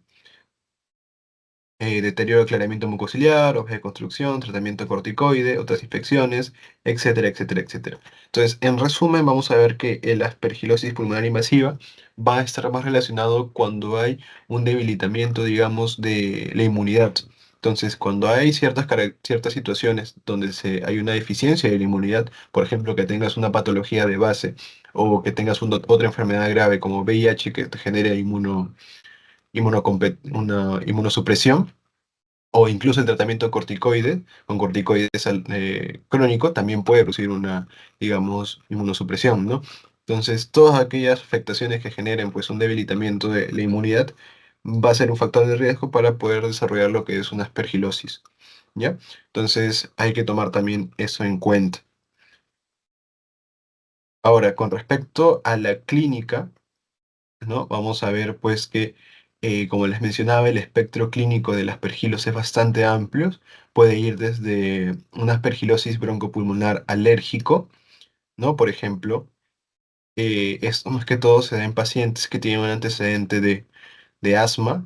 deterioro del aclaramiento mucociliar, objeto de construcción, tratamiento corticoide, otras infecciones, etcétera, etcétera, etcétera. Entonces, en resumen, vamos a ver que la aspergilosis pulmonar invasiva va a estar más relacionado cuando hay un debilitamiento, digamos, de la inmunidad. Entonces, cuando hay ciertas situaciones donde hay una deficiencia de la inmunidad, por ejemplo, que tengas una patología de base o que tengas otra enfermedad grave como VIH que te genere una inmunosupresión, o incluso el tratamiento corticoide, con corticoides crónico, también puede producir una, digamos, inmunosupresión, ¿no? Entonces, todas aquellas afectaciones que generen pues un debilitamiento de la inmunidad va a ser un factor de riesgo para poder desarrollar lo que es una aspergilosis, ¿ya? Entonces, hay que tomar también eso en cuenta. Ahora, con respecto a la clínica, ¿no? Vamos a ver pues que, como les mencionaba, el espectro clínico del aspergilos es bastante amplio. Puede ir desde una aspergilosis broncopulmonar alérgico, ¿no? Por ejemplo, esto más que todo se da en pacientes que tienen un antecedente de asma,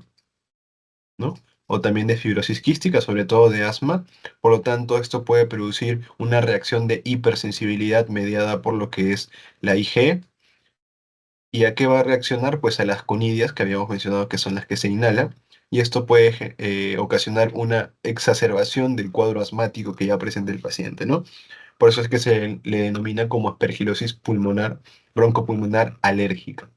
¿no? O también de fibrosis quística, sobre todo de asma. Por lo tanto, esto puede producir una reacción de hipersensibilidad mediada por lo que es la IG. ¿Y a qué va a reaccionar? Pues a las conidias que habíamos mencionado que son las que se inhalan. Y esto puede ocasionar una exacerbación del cuadro asmático que ya presenta el paciente, ¿no? Por eso es que se le denomina como aspergilosis pulmonar, broncopulmonar alérgica.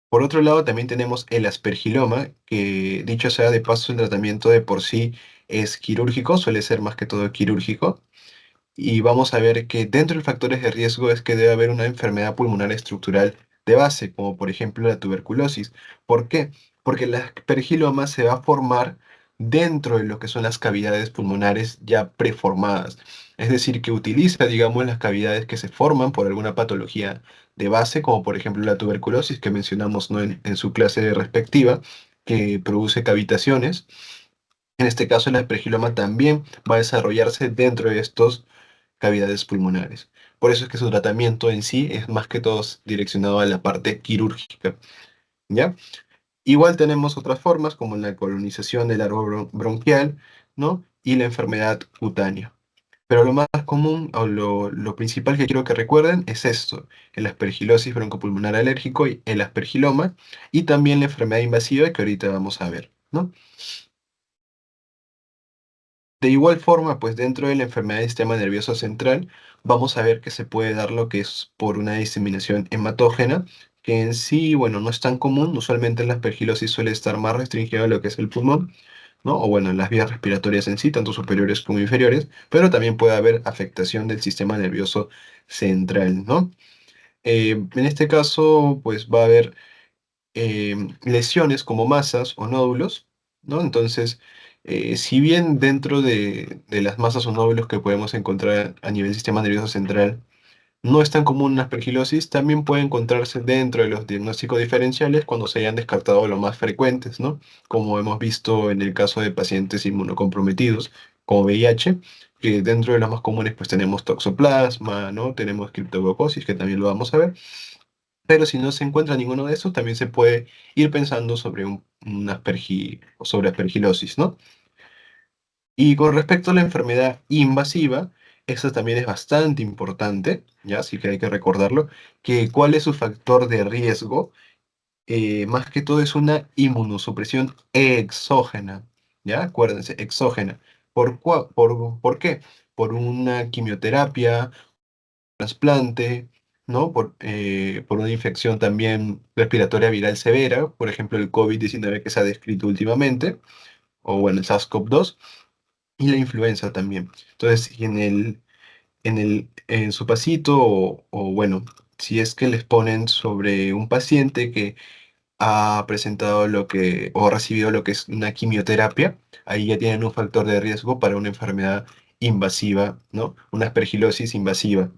Por otro lado, también tenemos el aspergiloma, que dicho sea de paso, el tratamiento de por sí es quirúrgico, suele ser más que todo quirúrgico. Y vamos a ver que dentro de los factores de riesgo es que debe haber una enfermedad pulmonar estructural de base, como por ejemplo la tuberculosis. ¿Por qué? Porque la aspergiloma se va a formar dentro de lo que son las cavidades pulmonares ya preformadas. Es decir, que utiliza, digamos, las cavidades que se forman por alguna patología de base, como por ejemplo la tuberculosis que mencionamos, ¿no? en su clase respectiva, que produce cavitaciones. En este caso, el aspergiloma también va a desarrollarse dentro de estos cavidades pulmonares. Por eso es que su tratamiento en sí es más que todo direccionado a la parte quirúrgica, ¿ya? Igual tenemos otras formas como la colonización del árbol bronquial, ¿no? Y la enfermedad cutánea. Pero lo más común o lo principal que quiero que recuerden es esto, el aspergilosis broncopulmonar alérgico y el aspergiloma, y también la enfermedad invasiva que ahorita vamos a ver, ¿no? De igual forma, pues dentro de la enfermedad del sistema nervioso central, vamos a ver que se puede dar lo que es por una diseminación hematógena, que en sí, bueno, no es tan común. Usualmente la aspergilosis suele estar más restringida a lo que es el pulmón, ¿no? O bueno, en las vías respiratorias en sí, tanto superiores como inferiores, pero también puede haber afectación del sistema nervioso central, ¿no? En este caso, pues va a haber lesiones como masas o nódulos, ¿no? Entonces, si bien dentro de las masas o nódulos que podemos encontrar a nivel sistema nervioso central no es tan común una aspergilosis, también puede encontrarse dentro de los diagnósticos diferenciales cuando se hayan descartado los más frecuentes, ¿no? Como hemos visto en el caso de pacientes inmunocomprometidos, como VIH, que dentro de los más comunes pues tenemos toxoplasma, ¿no? Tenemos criptococosis, que también lo vamos a ver, pero si no se encuentra ninguno de esos, también se puede ir pensando sobre o sobre aspergilosis, ¿no? Y con respecto a la enfermedad invasiva, esta también es bastante importante, ¿ya? Así que hay que recordarlo, que cuál es su factor de riesgo. Más que todo es una inmunosupresión exógena, ¿ya? Acuérdense, exógena. ¿Por qué? Por una quimioterapia, trasplante, ¿no? Por una infección también respiratoria viral severa, por ejemplo, el COVID-19 que se ha descrito últimamente, o bueno, el SARS-CoV-2, y la influenza también. Entonces, si en su pasito, bueno, si es que les ponen sobre un paciente que ha presentado o ha recibido lo que es una quimioterapia, ahí ya tienen un factor de riesgo para una enfermedad invasiva, ¿no? Una aspergilosis invasiva.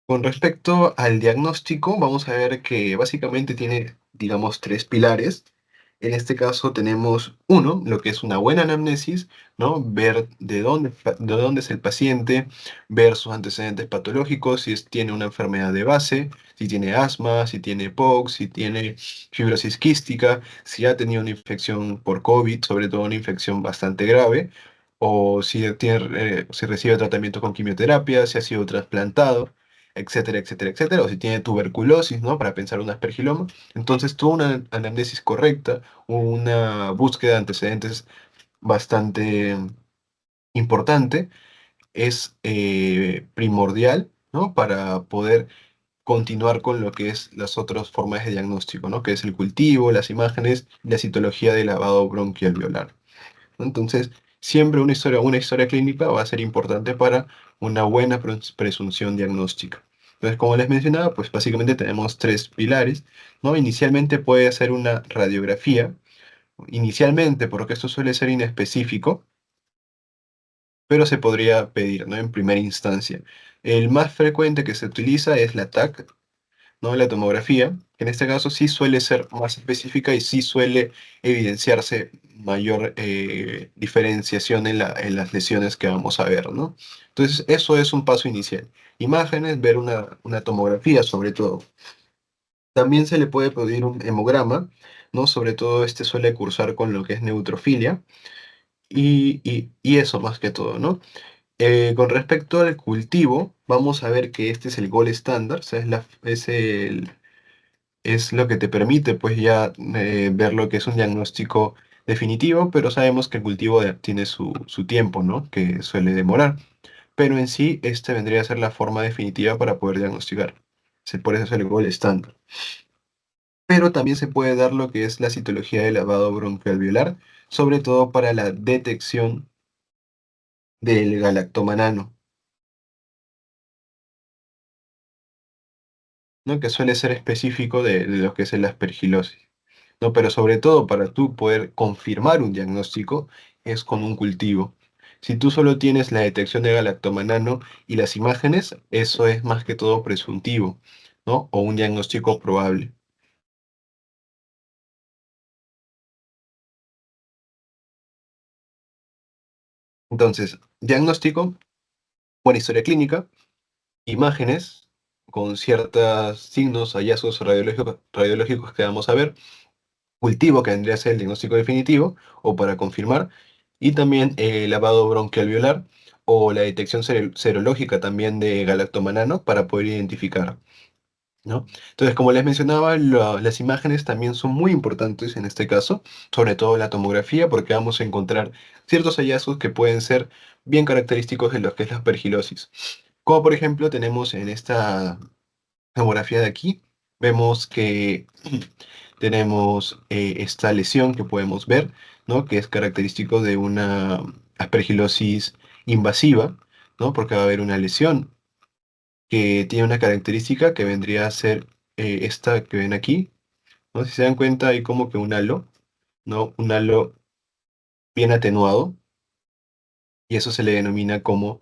Con respecto al diagnóstico, vamos a ver que básicamente tiene, digamos, tres pilares. En este caso tenemos uno, lo que es una buena anamnesis, ¿no? Ver de dónde es el paciente, ver sus antecedentes patológicos, si tiene una enfermedad de base, si tiene asma, si tiene POC, si tiene fibrosis quística, si ha tenido una infección por COVID, sobre todo una infección bastante grave, o si recibe tratamiento con quimioterapia, si ha sido trasplantado, etcétera, etcétera, etcétera, o si tiene tuberculosis, ¿no? Para pensar un aspergiloma. Entonces, tuvo una anamnesis correcta, una búsqueda de antecedentes bastante importante, es primordial, ¿no? Para poder continuar con lo que es las otras formas de diagnóstico, ¿no? Que es el cultivo, las imágenes, la citología de lavado bronquialveolar, ¿no? Entonces, siempre una historia clínica va a ser importante para una buena presunción diagnóstica. Entonces, como les mencionaba, pues básicamente tenemos tres pilares, ¿no? Inicialmente puede ser una radiografía, inicialmente, porque esto suele ser inespecífico, pero se podría pedir, ¿no? En primera instancia. El más frecuente que se utiliza es la TAC, ¿no? La tomografía, que en este caso sí suele ser más específica y sí suele evidenciarse mayor diferenciación en las lesiones que vamos a ver, ¿no? Entonces, eso es un paso inicial. Imágenes, ver una tomografía sobre todo. También se le puede pedir un hemograma, ¿no? Sobre todo este suele cursar con lo que es neutrofilia y eso más que todo, ¿no? Con respecto al cultivo, vamos a ver que este es el gold estándar, o sea, es lo que te permite pues ya ver lo que es un diagnóstico definitivo, pero sabemos que el cultivo tiene su tiempo, ¿no? Que suele demorar, pero en sí este vendría a ser la forma definitiva para poder diagnosticar. Por eso es el gol estándar. Pero también se puede dar lo que es la citología de lavado broncoalveolar, sobre todo para la detección del galactoma nano, ¿no? Que suele ser específico de lo que es el aspergilosis. No, pero sobre todo para tú poder confirmar un diagnóstico es con un cultivo. Si tú solo tienes la detección de galactoma nano y las imágenes, eso es más que todo presuntivo, ¿no? O un diagnóstico probable. Entonces, diagnóstico, buena historia clínica, imágenes con ciertos signos, hallazgos radiológicos que vamos a ver, cultivo, que vendría a ser el diagnóstico definitivo o para confirmar, y también el lavado bronquialveolar o la detección serológica también de galactomanano para poder identificar, ¿no? Entonces, como les mencionaba, las imágenes también son muy importantes en este caso, sobre todo la tomografía, porque vamos a encontrar ciertos hallazgos que pueden ser bien característicos de lo que es la aspergilosis. Como por ejemplo tenemos en esta tomografía de aquí, vemos que tenemos esta lesión que podemos ver, ¿no? Que es característico de una aspergilosis invasiva, ¿no? Porque va a haber una lesión que tiene una característica que vendría a ser esta que ven aquí, ¿no? Si se dan cuenta, hay como que un halo, ¿no? Un halo bien atenuado, y eso se le denomina como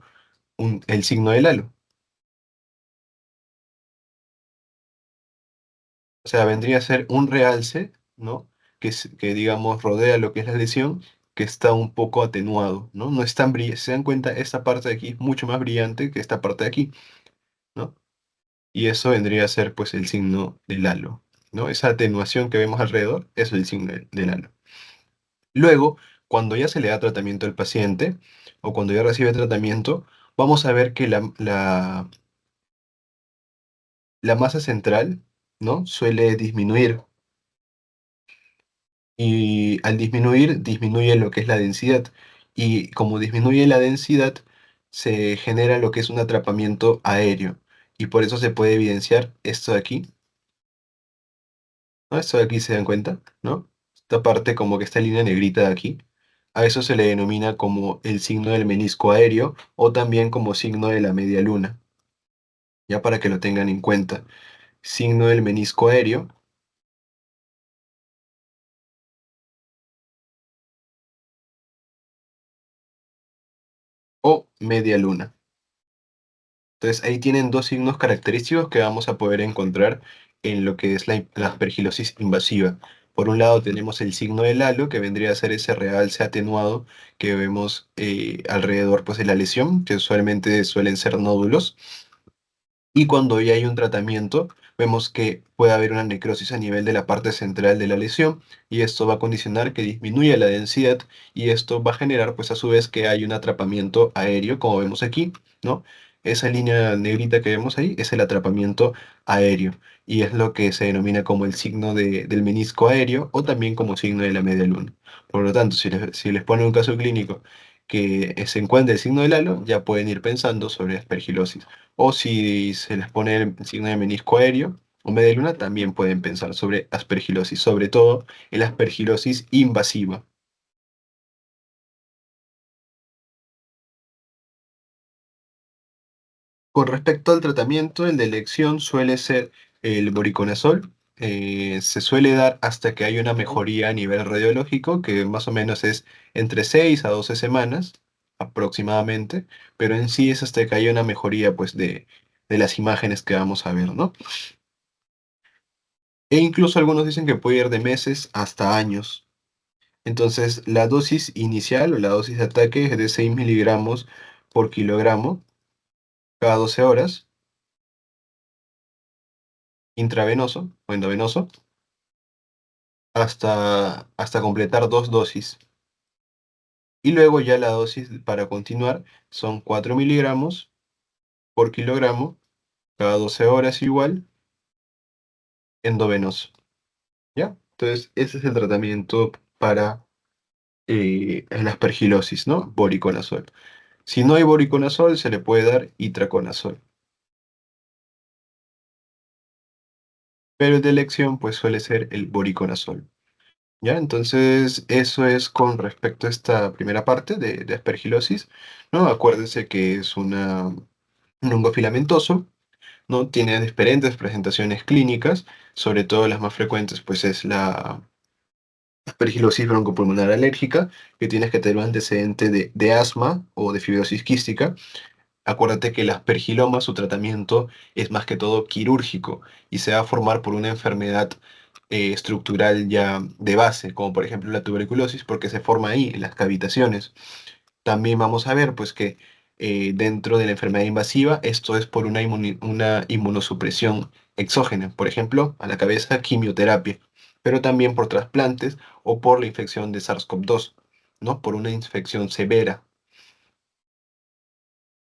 el signo del halo. O sea, vendría a ser un realce, ¿no? Que digamos rodea lo que es la lesión, que está un poco atenuado, ¿no? No es tan brillante. Se dan cuenta, esta parte de aquí es mucho más brillante que esta parte de aquí, ¿no? Y eso vendría a ser pues el signo del halo, ¿no? Esa atenuación que vemos alrededor, eso es el signo del halo. Luego, cuando ya se le da tratamiento al paciente, o cuando ya recibe tratamiento, vamos a ver que la masa central, ¿no? Suele disminuir. Y al disminuir, disminuye lo que es la densidad. Y como disminuye la densidad, se genera lo que es un atrapamiento aéreo. Y por eso se puede evidenciar esto de aquí, ¿no? Esto de aquí se dan cuenta, ¿no? Esta parte como que esta línea negrita de aquí. A eso se le denomina como el signo del menisco aéreo o también como signo de la media luna, ya para que lo tengan en cuenta. Signo del menisco aéreo o media luna. Entonces ahí tienen dos signos característicos que vamos a poder encontrar en lo que es la aspergilosis invasiva. Por un lado tenemos el signo del halo, que vendría a ser ese realce atenuado que vemos alrededor pues, de la lesión, que usualmente suelen ser nódulos. Y cuando ya hay un tratamiento, vemos que puede haber una necrosis a nivel de la parte central de la lesión y esto va a condicionar que disminuya la densidad y esto va a generar pues a su vez que hay un atrapamiento aéreo, como vemos aquí, ¿no? Esa línea negrita que vemos ahí es el atrapamiento aéreo y es lo que se denomina como el signo del menisco aéreo o también como signo de la media luna. Por lo tanto, si les ponen un caso clínico que se encuentre el signo del halo, ya pueden ir pensando sobre aspergilosis. O si se les pone el signo de menisco aéreo o media luna, también pueden pensar sobre aspergilosis, sobre todo el aspergilosis invasiva. Con respecto al tratamiento, el de elección suele ser el voriconazol. Se suele dar hasta que hay una mejoría a nivel radiológico, que más o menos es entre 6 a 12 semanas aproximadamente, pero en sí es hasta que haya una mejoría pues, de las imágenes que vamos a ver, ¿no? E incluso algunos dicen que puede ir de meses hasta años. Entonces, la dosis inicial o la dosis de ataque es de 6 miligramos por kilogramo cada 12 horas, intravenoso o endovenoso, hasta completar dos dosis. Y luego ya la dosis para continuar son 4 miligramos por kilogramo cada 12 horas igual, endovenoso. ¿Ya? Entonces, ese es el tratamiento para la aspergilosis, ¿no? Voriconazol. Si no hay voriconazol, se le puede dar itraconazol. Pero el de elección pues suele ser el voriconazol. ¿Ya? Entonces, eso es con respecto a esta primera parte de aspergilosis, ¿no? Acuérdense que es un hongo filamentoso, ¿no? Tiene diferentes presentaciones clínicas, sobre todo las más frecuentes pues es la aspergilosis broncopulmonar alérgica, que tienes que tener un antecedente de asma o de fibrosis quística. Acuérdate que el aspergiloma, su tratamiento es más que todo quirúrgico y se va a formar por una enfermedad estructural ya de base, como por ejemplo la tuberculosis, porque se forma ahí, en las cavitaciones. También vamos a ver pues que dentro de la enfermedad invasiva, esto es por una inmunosupresión exógena, por ejemplo, a la cabeza quimioterapia, pero también por trasplantes o por la infección de SARS-CoV-2, ¿no? Por una infección severa.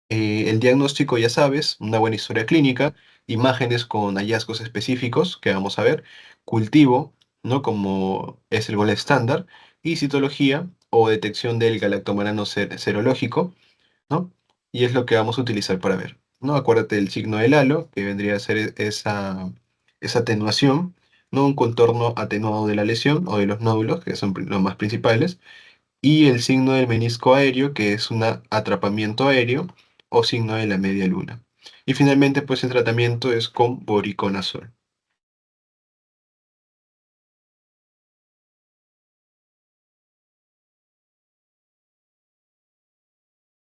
El diagnóstico, ya sabes, una buena historia clínica, imágenes con hallazgos específicos que vamos a ver, cultivo, ¿no? Como es el gol estándar, y citología o detección del galactomanano serológico, ¿no? Y es lo que vamos a utilizar para ver, ¿no? Acuérdate del signo del halo, que vendría a ser esa atenuación, ¿no? Un contorno atenuado de la lesión o de los nódulos, que son los más principales y el signo del menisco aéreo, que es un atrapamiento aéreo o signo de la media luna. Y finalmente, pues el tratamiento es con voriconazol.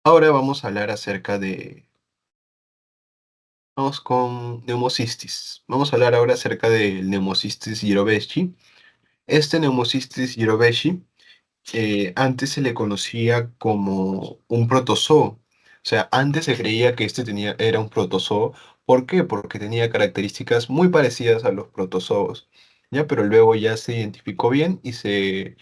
Ahora vamos a hablar vamos con neumocistis. Vamos a hablar ahora acerca del neumocistis jirovecii. Este neumocistis jirovecii antes se le conocía como un protozoo. O sea, antes se creía que era un protozoo. ¿Por qué? Porque tenía características muy parecidas a los protozoos. ¿Ya? Pero luego ya se identificó bien y se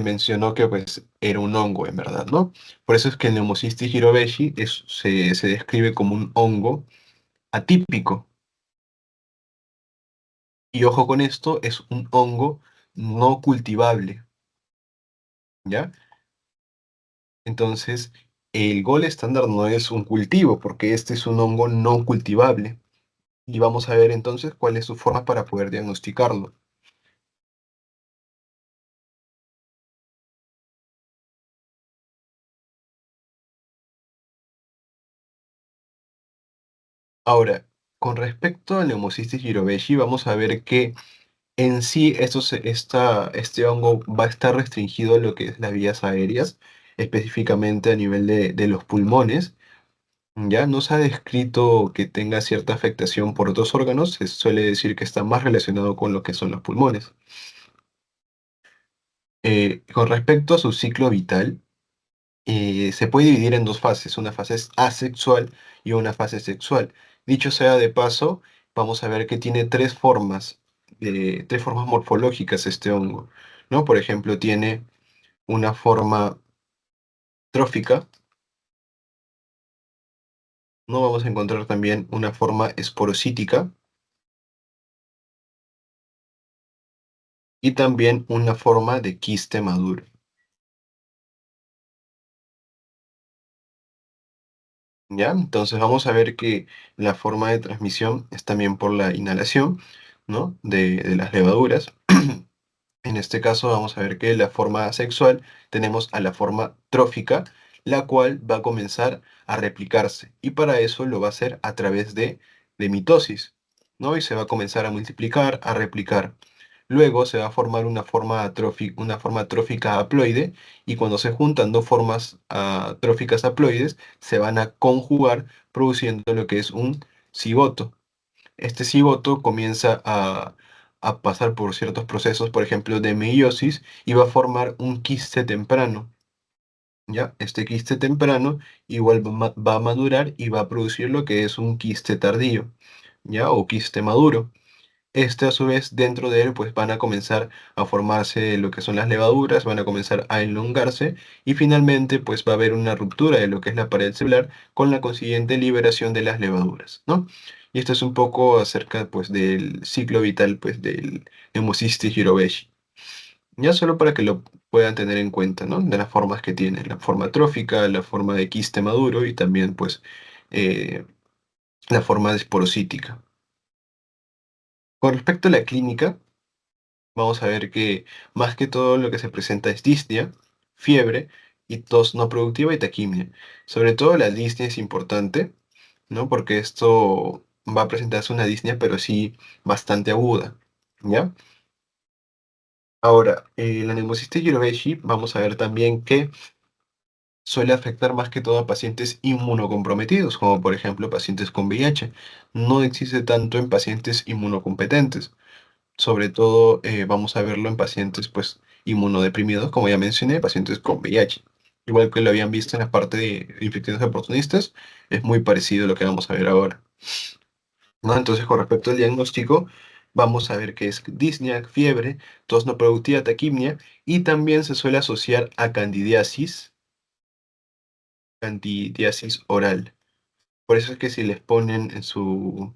mencionó que pues, era un hongo, en verdad, ¿no? Por eso es que el Pneumocystis jirovecii se describe como un hongo atípico. Y ojo con esto, es un hongo no cultivable. ¿Ya? Entonces, el gol estándar no es un cultivo, porque este es un hongo no cultivable. Y vamos a ver entonces cuál es su forma para poder diagnosticarlo. Ahora, con respecto al Pneumocystis jirovecii, vamos a ver que en sí este hongo va a estar restringido a lo que es las vías aéreas, específicamente a nivel de los pulmones, Ya no se ha descrito que tenga cierta afectación por otros órganos, se suele decir que está más relacionado con lo que son los pulmones. Con respecto a su ciclo vital, se puede dividir en dos fases, una fase es asexual y una fase sexual. Dicho sea de paso, vamos a ver que tiene tres formas morfológicas este hongo, ¿no? Por ejemplo, tiene una forma trófica, ¿no? Vamos a encontrar también una forma esporocítica y también una forma de quiste maduro. ¿Ya? Entonces vamos a ver que la forma de transmisión es también por la inhalación, ¿no? De las levaduras. En este caso vamos a ver que la forma sexual tenemos a la forma trófica, la cual va a comenzar a replicarse y para eso lo va a hacer a través de mitosis, ¿no? Y se va a comenzar a multiplicar, a replicar. Luego se va a formar una forma trófica haploide y cuando se juntan dos formas tróficas haploides se van a conjugar produciendo lo que es un cigoto. Este cigoto comienza a pasar por ciertos procesos, por ejemplo, de meiosis, y va a formar un quiste temprano. ¿Ya? Este quiste temprano igual va a madurar y va a producir lo que es un quiste tardío, ¿ya? O quiste maduro. Este a su vez dentro de él pues van a comenzar a formarse lo que son las levaduras, van a comenzar a elongarse y finalmente pues va a haber una ruptura de lo que es la pared celular con la consiguiente liberación de las levaduras, ¿no? Y esto es un poco acerca pues del ciclo vital pues del Pneumocystis jirovecii. Ya solo para que lo puedan tener en cuenta, ¿no? De las formas que tiene, la forma trófica, la forma de quiste maduro y también pues eh, la forma esporocítica. Con respecto a la clínica, vamos a ver que más que todo lo que se presenta es disnea, fiebre y tos no productiva y taquimia. Sobre todo la disnea es importante, ¿no? Porque esto va a presentarse una disnea, pero sí bastante aguda, ¿ya? Ahora, la neumocistis jirovecii, vamos a ver también que suele afectar más que todo a pacientes inmunocomprometidos, como por ejemplo pacientes con VIH. No existe tanto en pacientes inmunocompetentes. Sobre todo vamos a verlo en pacientes pues inmunodeprimidos, como ya mencioné, pacientes con VIH. Igual que lo habían visto en la parte de infecciones oportunistas, es muy parecido a lo que vamos a ver ahora, ¿no? Entonces, con respecto al diagnóstico, vamos a ver que es disnea, fiebre, tos no productiva, taquimia, y también se suele asociar a candidiasis oral. Por eso es que si les ponen en su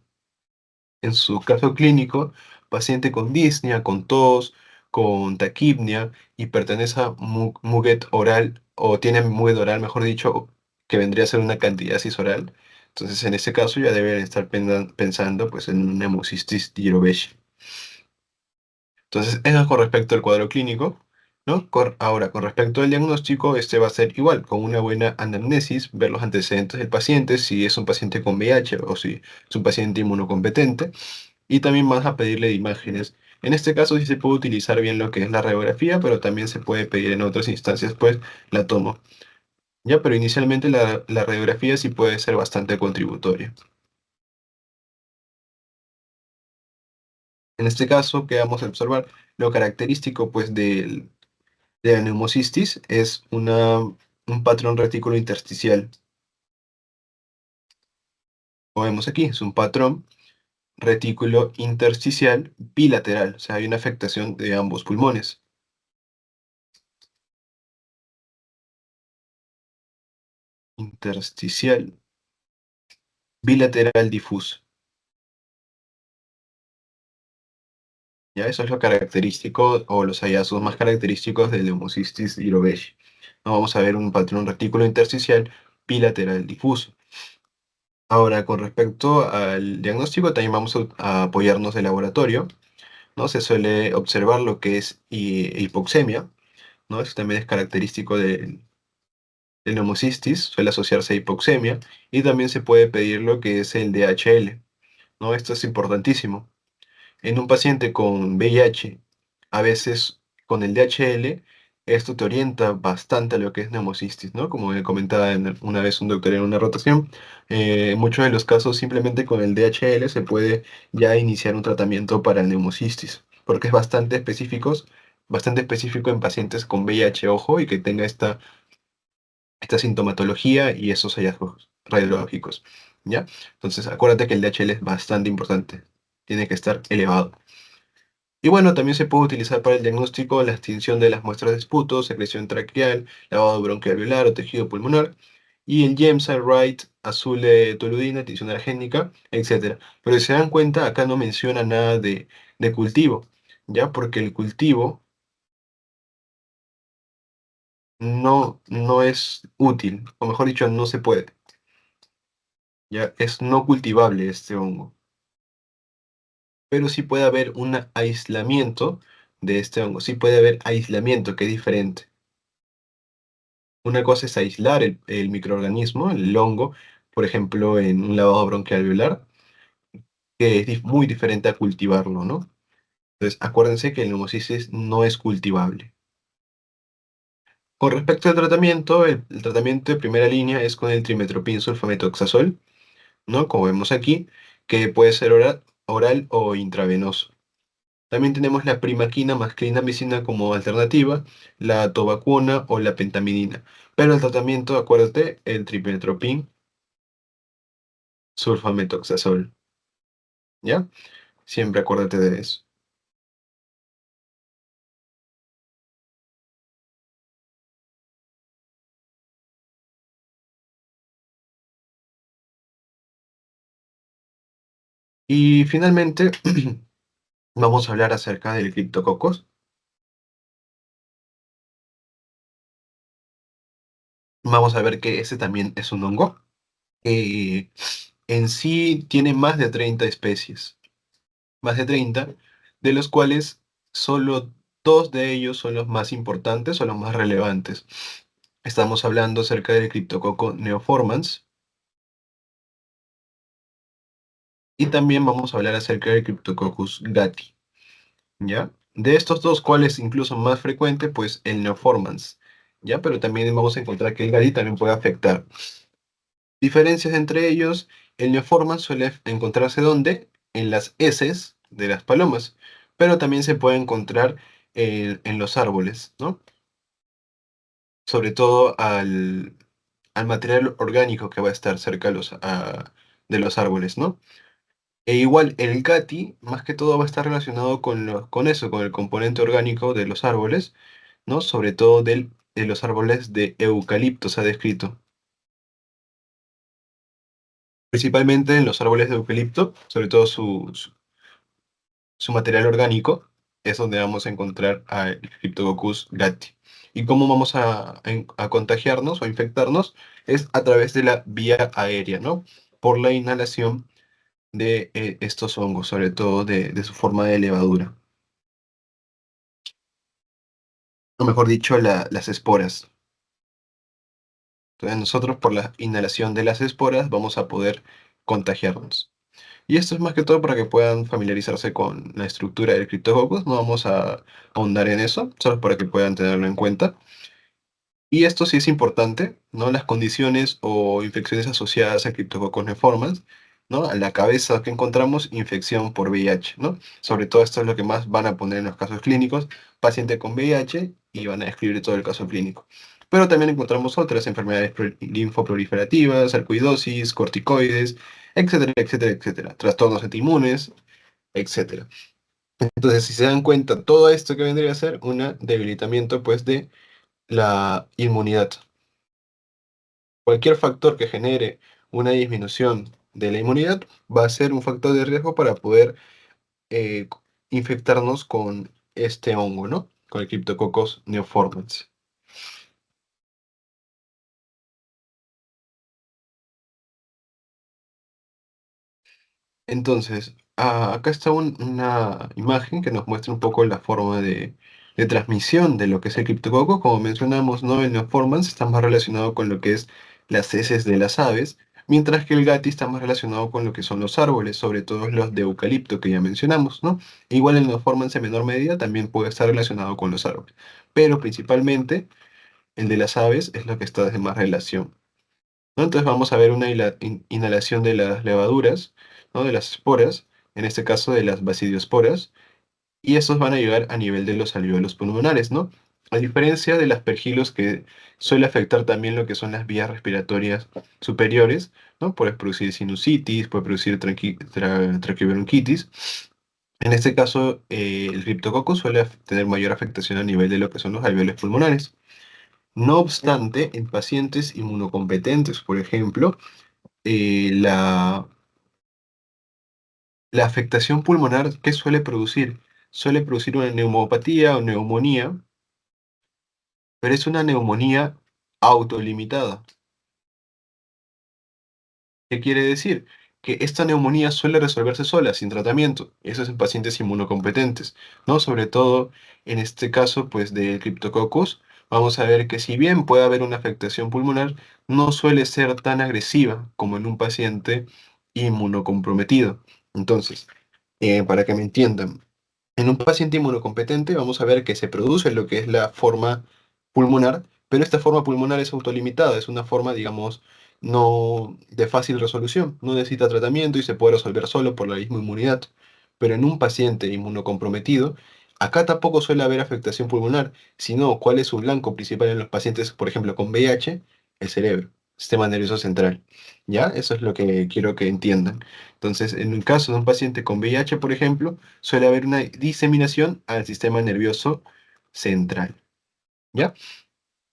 caso clínico, paciente con disnea, con tos, con taquipnia y pertenece a muguet oral o tiene muguet oral, mejor dicho, que vendría a ser una candidiasis oral. Entonces, en ese caso ya deben estar pensando pues, en una hemocystis jirovecii. Entonces, eso es con respecto al cuadro clínico, ¿no? Ahora, con respecto al diagnóstico, este va a ser igual, con una buena anamnesis, ver los antecedentes del paciente, si es un paciente con VIH o si es un paciente inmunocompetente y también vas a pedirle imágenes. En este caso sí se puede utilizar bien lo que es la radiografía, pero también se puede pedir en otras instancias, pues la tomo. Ya, pero inicialmente la radiografía sí puede ser bastante contributoria. En este caso, ¿qué vamos a observar? Lo característico, pues, de la neumocistis es un patrón retículo intersticial. Como vemos aquí, es un patrón retículo intersticial bilateral, o sea, hay una afectación de ambos pulmones. Intersticial bilateral difuso. Ya eso es lo característico o los hallazgos más característicos del Leumocistis jirovecii. No vamos a ver un patrón retículo intersticial bilateral difuso. Ahora, con respecto al diagnóstico, también vamos a apoyarnos del laboratorio, ¿no? Se suele observar lo que es hipoxemia, ¿no? Eso también es característico del Leumocistis, suele asociarse a hipoxemia, y también se puede pedir lo que es el DHL, ¿no? Esto es importantísimo. En un paciente con VIH, a veces con el DHL Esto te orienta bastante a lo que es neumocistis, ¿no? Como me comentaba una vez un doctor en una rotación, en muchos de los casos simplemente con el DHL se puede ya iniciar un tratamiento para el neumocistis, porque es bastante específico en pacientes con VIH, ojo, y que tenga esta sintomatología y esos hallazgos radiológicos, ¿ya? Entonces, acuérdate que el DHL es bastante importante, tiene que estar elevado. Y bueno, también se puede utilizar para el diagnóstico la extinción de las muestras de esputo, secreción traqueal, lavado bronquial alveolar o tejido pulmonar, y el Gemsa, Wright, azul de toludina, tinción argénica, etcétera. Pero si se dan cuenta, acá no menciona nada de cultivo, ¿ya? Porque el cultivo no es útil, o mejor dicho, no se puede, ¿ya? Es no cultivable este hongo, pero sí puede haber un aislamiento de este hongo, sí puede haber aislamiento, que es diferente. Una cosa es aislar el microorganismo, el hongo, por ejemplo, en un lavado bronquial alveolar, que es muy diferente a cultivarlo, ¿no? Entonces, acuérdense que el neumocisis no es cultivable. Con respecto al tratamiento, el tratamiento de primera línea es con el trimetoprim sulfametoxazol, ¿no? Como vemos aquí, que puede ser oral o intravenoso. También tenemos la primaquina más clindamicina como alternativa, la tobacuna o la pentamidina. Pero el tratamiento, acuérdate, el trimetoprim sulfametoxazol, ¿ya? Siempre acuérdate de eso. Y finalmente, vamos a hablar acerca del criptococos. Vamos a ver que ese también es un hongo. Eh, en sí tiene más de 30 especies, más de 30, de los cuales solo dos de ellos son los más importantes o los más relevantes. Estamos hablando acerca del criptococo neoformans y también vamos a hablar acerca del Cryptococcus gattii. ¿Ya? De estos dos, ¿cuál es incluso más frecuente? Pues el neoformans, ¿ya? Pero también vamos a encontrar que el Gadi también puede afectar. Diferencias entre ellos, el neoformans suele encontrarse ¿dónde? En las heces de las palomas, pero también se puede encontrar en los árboles, ¿no? Sobre todo al material orgánico que va a estar cerca de los árboles, ¿no? E igual el Gati, más que todo, va a estar relacionado con eso, con el componente orgánico de los árboles, ¿no? Sobre todo de los árboles de eucalipto se ha descrito. Principalmente en los árboles de eucalipto, sobre todo su material orgánico, es donde vamos a encontrar al Cryptococcus gattii. ¿Y cómo vamos a contagiarnos o infectarnos? Es a través de la vía aérea, ¿no? Por la inhalación de estos hongos, sobre todo de su forma de levadura. O mejor dicho, las esporas. Entonces nosotros por la inhalación de las esporas vamos a poder contagiarnos. Y esto es más que todo para que puedan familiarizarse con la estructura del Cryptococcus. No vamos a ahondar en eso, solo para que puedan tenerlo en cuenta. Y esto sí es importante, ¿no? Las condiciones o infecciones asociadas a Cryptococcus neoformans, ¿no? A la cabeza que encontramos, infección por VIH, ¿no? Sobre todo esto es lo que más van a poner en los casos clínicos, paciente con VIH, y van a escribir todo el caso clínico. Pero también encontramos otras enfermedades linfoproliferativas, sarcoidosis, corticoides, etcétera, etcétera, etcétera. Trastornos autoinmunes, etcétera. Entonces, si se dan cuenta, todo esto que vendría a ser un debilitamiento, pues, de la inmunidad. Cualquier factor que genere una disminución de la inmunidad va a ser un factor de riesgo para poder eh, infectarnos con este hongo, ¿no? Con el Cryptococcus neoformans. Entonces, acá está una imagen que nos muestra un poco la forma de transmisión de lo que es el criptococo. Como mencionamos, ¿no? El neoformans está más relacionado con lo que es las heces de las aves, mientras que el GATI está más relacionado con lo que son los árboles, sobre todo los de eucalipto que ya mencionamos, ¿no? Igual en la forma en menor medida también puede estar relacionado con los árboles, pero principalmente el de las aves es lo que está de más relación, ¿no? Entonces vamos a ver una inhalación de las levaduras, ¿no? De las esporas, en este caso de las basidiosporas, y estos van a llegar a nivel de los alvéolos pulmonares, ¿no? A diferencia de las pergilos que suele afectar también lo que son las vías respiratorias superiores, ¿no? Puede producir sinusitis, puede producir traqueobronquitis. En este caso, el Cryptococcus suele tener mayor afectación a nivel de lo que son los alvéolos pulmonares. No obstante, en pacientes inmunocompetentes, por ejemplo, la afectación pulmonar, ¿qué suele producir? Suele producir una neumopatía o neumonía, pero es una neumonía autolimitada. ¿Qué quiere decir? Que esta neumonía suele resolverse sola, sin tratamiento. Eso es en pacientes inmunocompetentes, ¿no? Sobre todo en este caso, pues, del Cryptococcus, vamos a ver que si bien puede haber una afectación pulmonar, no suele ser tan agresiva como en un paciente inmunocomprometido. Entonces, para que me entiendan, en un paciente inmunocompetente vamos a ver que se produce lo que es la forma pulmonar, pero esta forma pulmonar es autolimitada, es una forma, digamos, no de fácil resolución, no necesita tratamiento y se puede resolver solo por la misma inmunidad. Pero en un paciente inmunocomprometido, acá tampoco suele haber afectación pulmonar, sino cuál es su blanco principal en los pacientes, por ejemplo, con VIH, el cerebro, sistema nervioso central. ¿Ya? Eso es lo que quiero que entiendan. Entonces, en el caso de un paciente con VIH, por ejemplo, suele haber una diseminación al sistema nervioso central, ¿ya?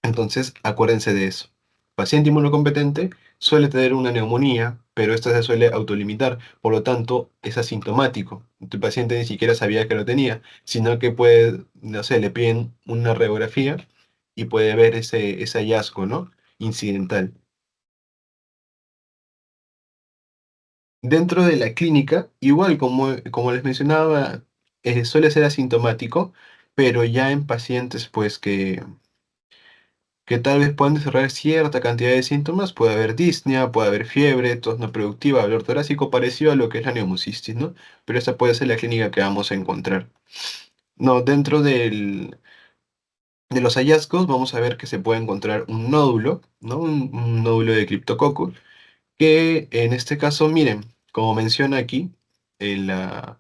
Entonces, acuérdense de eso. Paciente inmunocompetente suele tener una neumonía, pero esta se suele autolimitar, por lo tanto, es asintomático. Tu paciente ni siquiera sabía que lo tenía, sino que puede, no sé, le piden una radiografía y puede ver ese hallazgo, ¿no? Incidental. Dentro de la clínica, igual como les mencionaba, suele ser asintomático, pero ya en pacientes pues que tal vez puedan desarrollar cierta cantidad de síntomas, puede haber disnea, puede haber fiebre, tos no productiva, dolor torácico parecido a lo que es la neumocistis, ¿no? Pero esta puede ser la clínica que vamos a encontrar. No, dentro de los hallazgos vamos a ver que se puede encontrar un nódulo, ¿no? Un nódulo de criptococo que en este caso, miren, como menciona aquí en la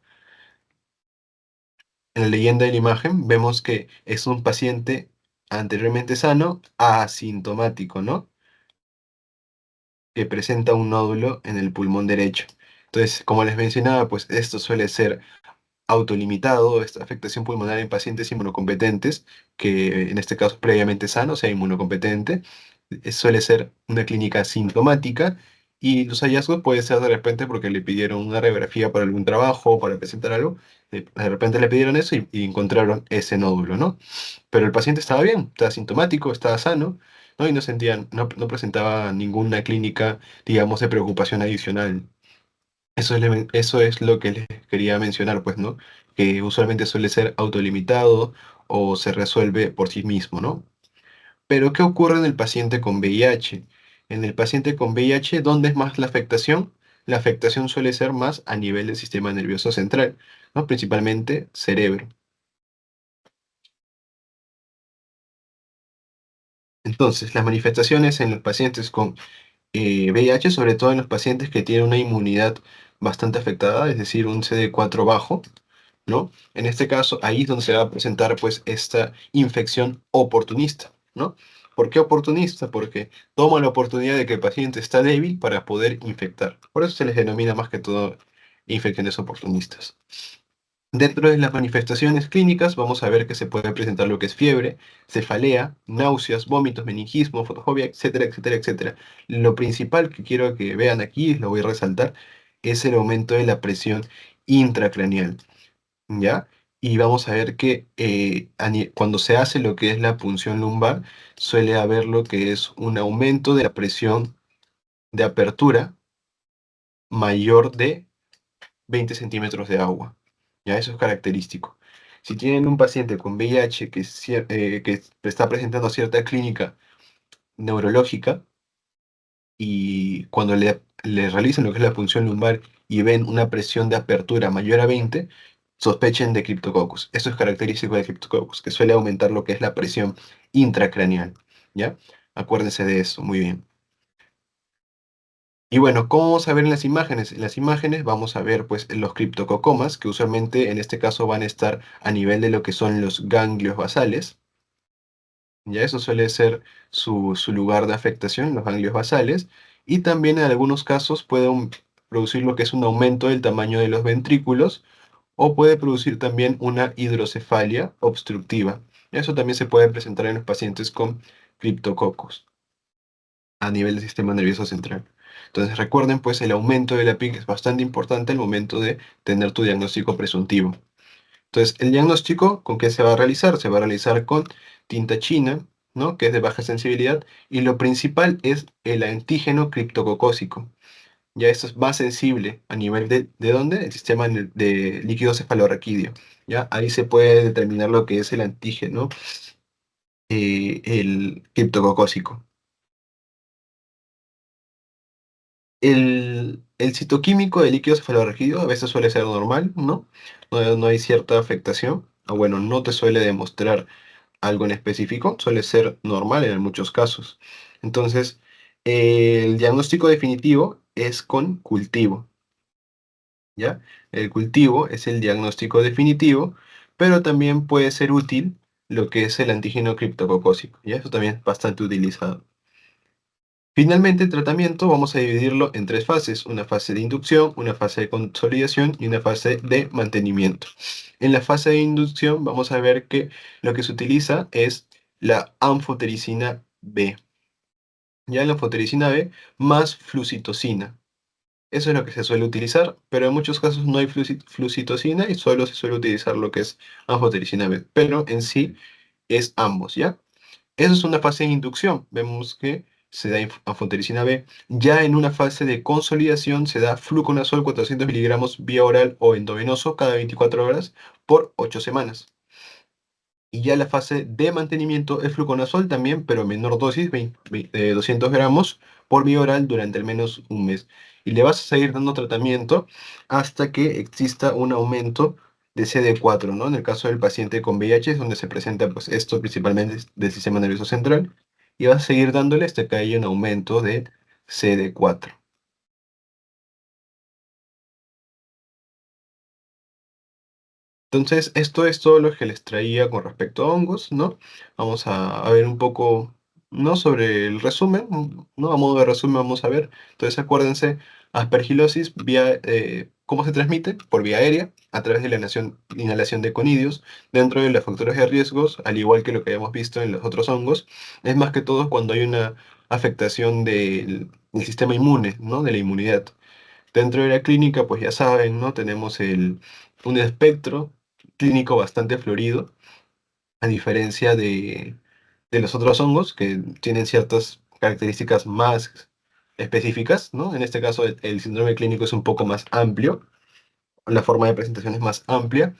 leyenda de la imagen, vemos que es un paciente anteriormente sano, asintomático, ¿no? Que presenta un nódulo en el pulmón derecho. Entonces, como les mencionaba, pues esto suele ser autolimitado, esta afectación pulmonar en pacientes inmunocompetentes, que en este caso previamente sano, o sea, inmunocompetente, suele ser una clínica sintomática y los hallazgos pueden ser de repente porque le pidieron una radiografía para algún trabajo, para presentar algo, de repente le pidieron eso y encontraron ese nódulo, ¿no? Pero el paciente estaba bien, estaba sintomático, estaba sano, ¿no? Y no presentaba ninguna clínica, digamos, de preocupación adicional. Eso es lo que les quería mencionar, pues, ¿no? Que usualmente suele ser autolimitado o se resuelve por sí mismo, ¿no? Pero, ¿qué ocurre en el paciente con VIH? En el paciente con VIH, ¿dónde es más la afectación? La afectación suele ser más a nivel del sistema nervioso central, ¿no? Principalmente cerebro. Entonces, las manifestaciones en los pacientes con VIH, sobre todo en los pacientes que tienen una inmunidad bastante afectada, es decir, un CD4 bajo, ¿no? En este caso, ahí es donde se va a presentar pues esta infección oportunista, ¿no? ¿Por qué oportunista? Porque toma la oportunidad de que el paciente está débil para poder infectar. Por eso se les denomina más que todo infecciones oportunistas. Dentro de las manifestaciones clínicas vamos a ver que se puede presentar lo que es fiebre, cefalea, náuseas, vómitos, meningismo, fotofobia, etcétera, etcétera, etcétera. Lo principal que quiero que vean aquí, lo voy a resaltar, es el aumento de la presión intracraneal. ¿Ya? Y vamos a ver que cuando se hace lo que es la punción lumbar, suele haber lo que es un aumento de la presión de apertura mayor de 20 centímetros de agua. ¿Ya? Eso es característico. Si tienen un paciente con VIH que está presentando cierta clínica neurológica y cuando le realicen lo que es la punción lumbar y ven una presión de apertura mayor a 20, sospechen de Cryptococcus. Esto es característico de Cryptococcus, que suele aumentar lo que es la presión intracraneal, ¿ya? Acuérdense de eso, muy bien. Y bueno, ¿cómo vamos a ver en las imágenes? En las imágenes vamos a ver pues los criptococomas, que usualmente en este caso van a estar a nivel de lo que son los ganglios basales. Ya eso suele ser su lugar de afectación, los ganglios basales. Y también en algunos casos puede producir lo que es un aumento del tamaño de los ventrículos o puede producir también una hidrocefalia obstructiva. Eso también se puede presentar en los pacientes con criptococos a nivel del sistema nervioso central. Entonces recuerden, pues el aumento de la PIC es bastante importante al momento de tener tu diagnóstico presuntivo. Entonces, el diagnóstico, ¿con qué se va a realizar? Se va a realizar con tinta china, ¿no? Que es de baja sensibilidad, y lo principal es el antígeno criptococócico. Ya esto es más sensible a nivel ¿de dónde? El sistema de líquido cefalorraquídeo. ¿Ya? Ahí se puede determinar lo que es el antígeno, el criptococócico. El citoquímico del líquido cefalorraquídeo a veces suele ser normal, ¿no? No hay cierta afectación, o bueno, no te suele demostrar algo en específico, suele ser normal en muchos casos. Entonces, el diagnóstico definitivo es con cultivo, ¿ya? El cultivo es el diagnóstico definitivo, pero también puede ser útil lo que es el antígeno criptococócico, ¿ya? Eso también es bastante utilizado. Finalmente, el tratamiento vamos a dividirlo en tres fases, una fase de inducción, una fase de consolidación y una fase de mantenimiento. En la fase de inducción vamos a ver que lo que se utiliza es la anfotericina B, ya la anfotericina B más flucitocina. Eso es lo que se suele utilizar, pero en muchos casos no hay flucitocina y solo se suele utilizar lo que es anfotericina B, pero en sí es ambos, ¿ya? Eso es una fase de inducción. Vemos que se da anfotericina B. Ya en una fase de consolidación se da fluconazol 400 miligramos vía oral o endovenoso cada 24 horas por 8 semanas. Y ya la fase de mantenimiento es fluconazol también, pero en menor dosis, 200 gramos por vía oral durante al menos un mes. Y le vas a seguir dando tratamiento hasta que exista un aumento de CD4, ¿no? En el caso del paciente con VIH es donde se presenta pues, esto principalmente del sistema nervioso central. Y vas a seguir dándole hasta que haya un aumento de CD4. Entonces, esto es todo lo que les traía con respecto a hongos, ¿no? Vamos a ver un poco, ¿no? Sobre el resumen, ¿no? A modo de resumen vamos a ver. Entonces, acuérdense, aspergilosis, ¿cómo se transmite? Por vía aérea, a través de la inhalación de conidios, dentro de los factores de riesgos, al igual que lo que habíamos visto en los otros hongos, es más que todo cuando hay una afectación del sistema inmune, ¿no? De la inmunidad. Dentro de la clínica, pues ya saben, ¿no? Tenemos un espectro clínico bastante florido, a diferencia de los otros hongos que tienen ciertas características más específicas, ¿no? En este caso, el síndrome clínico es un poco más amplio, la forma de presentación es más amplia,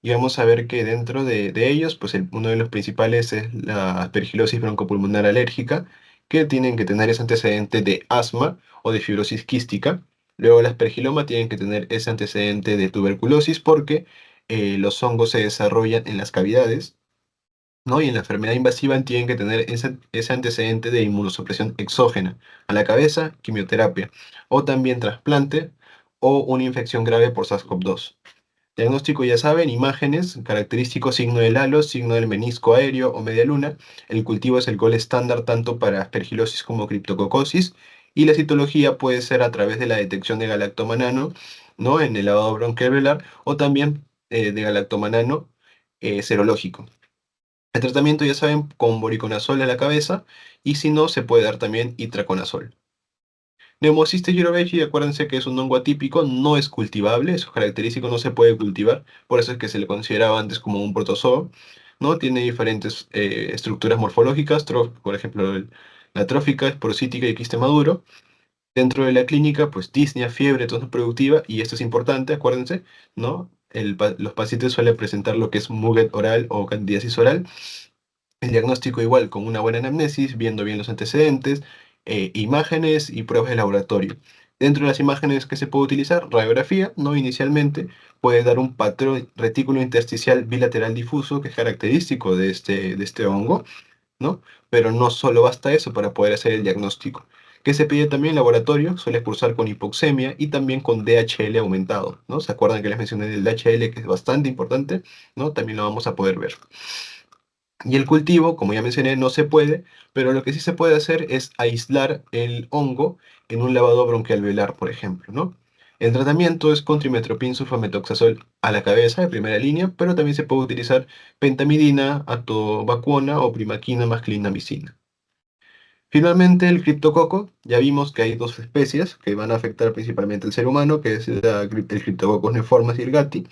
y vamos a ver que dentro de ellos, pues uno de los principales es la aspergilosis broncopulmonar alérgica, que tienen que tener ese antecedente de asma o de fibrosis quística. Luego la aspergiloma tienen que tener ese antecedente de tuberculosis porque los hongos se desarrollan en las cavidades, ¿no? Y en la enfermedad invasiva tienen que tener ese antecedente de inmunosupresión exógena a la cabeza, quimioterapia, o también trasplante o una infección grave por SARS-CoV-2. Diagnóstico, ya saben, imágenes, característico signo del halo, signo del menisco aéreo o media luna. El cultivo es el gol estándar tanto para aspergilosis como criptococosis. Y la citología puede ser a través de la detección de galactoma nano, ¿no? En el lavado bronquialveolar o también de galactoma nano serológico. El tratamiento, ya saben, con voriconazol a la cabeza y si no, se puede dar también itraconazol. Pneumocystis jirovecii, acuérdense que es un hongo atípico, no es cultivable, es característico, no se puede cultivar, por eso es que se le consideraba antes como un protozoo, ¿no? Tiene diferentes estructuras morfológicas, por ejemplo, la trófica, esporocítica y quiste maduro. Dentro de la clínica, pues disnea, fiebre, tos no productiva, y esto es importante, acuérdense, ¿no? Los pacientes suelen presentar lo que es muget oral o candidiasis oral. El diagnóstico igual, con una buena anamnesis, viendo bien los antecedentes, imágenes y pruebas de laboratorio. Dentro de las imágenes que se puede utilizar, radiografía, ¿no? Inicialmente puede dar un patrón retículo intersticial bilateral difuso que es característico de este hongo, ¿no? Pero no solo basta eso para poder hacer el diagnóstico. Que se pide también en laboratorio, suele cursar con hipoxemia y también con DHL aumentado, ¿no? ¿Se acuerdan que les mencioné el DHL, que es bastante importante, ¿no? También lo vamos a poder ver. Y el cultivo, como ya mencioné, no se puede, pero lo que sí se puede hacer es aislar el hongo en un lavado bronquialveolar, por ejemplo, ¿no? El tratamiento es con trimestoprim sulfametoxazol a la cabeza de primera línea, pero también se puede utilizar pentamidina, atovaquona o primaquina más clindamicina. Finalmente, el criptococo, ya vimos que hay dos especies que van a afectar principalmente al ser humano, que es el Cryptococcus neoformas y el gatti.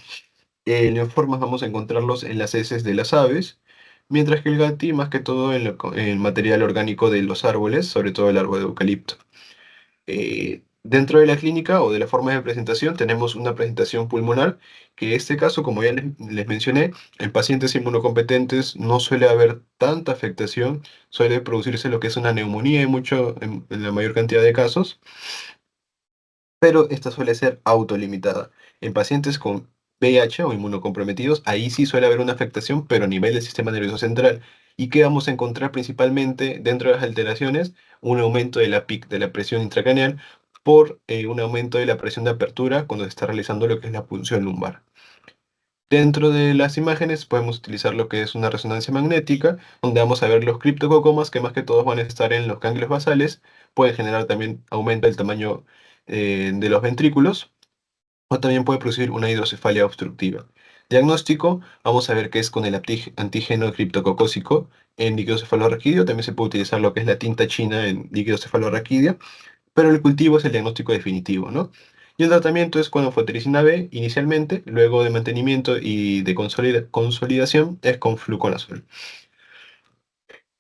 Neoformas vamos a encontrarlos en las heces de las aves, mientras que el gatti más que todo en el material orgánico de los árboles, sobre todo el árbol de eucalipto. Dentro de la clínica o de la forma de presentación tenemos una presentación pulmonar, que en este caso, como ya les mencioné, en pacientes inmunocompetentes no suele haber tanta afectación, suele producirse lo que es una neumonía en la mayor cantidad de casos, pero esta suele ser autolimitada. En pacientes con VIH o inmunocomprometidos, ahí sí suele haber una afectación, pero a nivel del sistema nervioso central. ¿Y qué vamos a encontrar principalmente dentro de las alteraciones? Un aumento de la PIC, de la presión intracraneal, por un aumento de la presión de apertura cuando se está realizando lo que es la punción lumbar. Dentro de las imágenes podemos utilizar lo que es una resonancia magnética, donde vamos a ver los criptococomas que más que todos van a estar en los ganglios basales, pueden generar también aumento del tamaño de los ventrículos, o también puede producir una hidrocefalia obstructiva. Diagnóstico, vamos a ver qué es con el antígeno criptococócico en líquido cefalorraquídeo, también se puede utilizar lo que es la tinta china en líquido cefalorraquídeo, pero el cultivo es el diagnóstico definitivo, ¿no? Y el tratamiento es con anfotericina B inicialmente, luego de mantenimiento y de consolidación es con fluconazol.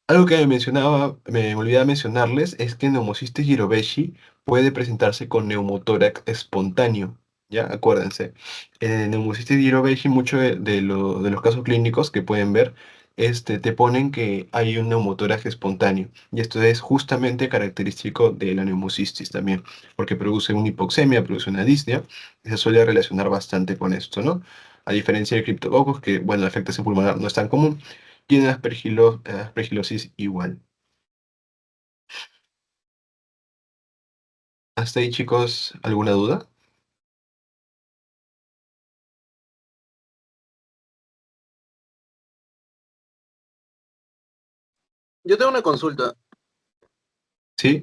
Algo que me olvidaba mencionarles es que neumocistis jirovecii puede presentarse con neumotórax espontáneo, ¿ya? Acuérdense. En neumocistis jirovecii, muchos de los casos clínicos que pueden ver, te ponen que hay un neumotórax espontáneo. Y esto es justamente característico de la neumocistis también, porque produce una hipoxemia, produce una disnea, y se suele relacionar bastante con esto, ¿no? A diferencia de criptococos, que, bueno, la afectación pulmonar no es tan común, tiene aspergilosis igual. Hasta ahí, chicos, ¿alguna duda? Yo tengo una consulta. ¿Sí?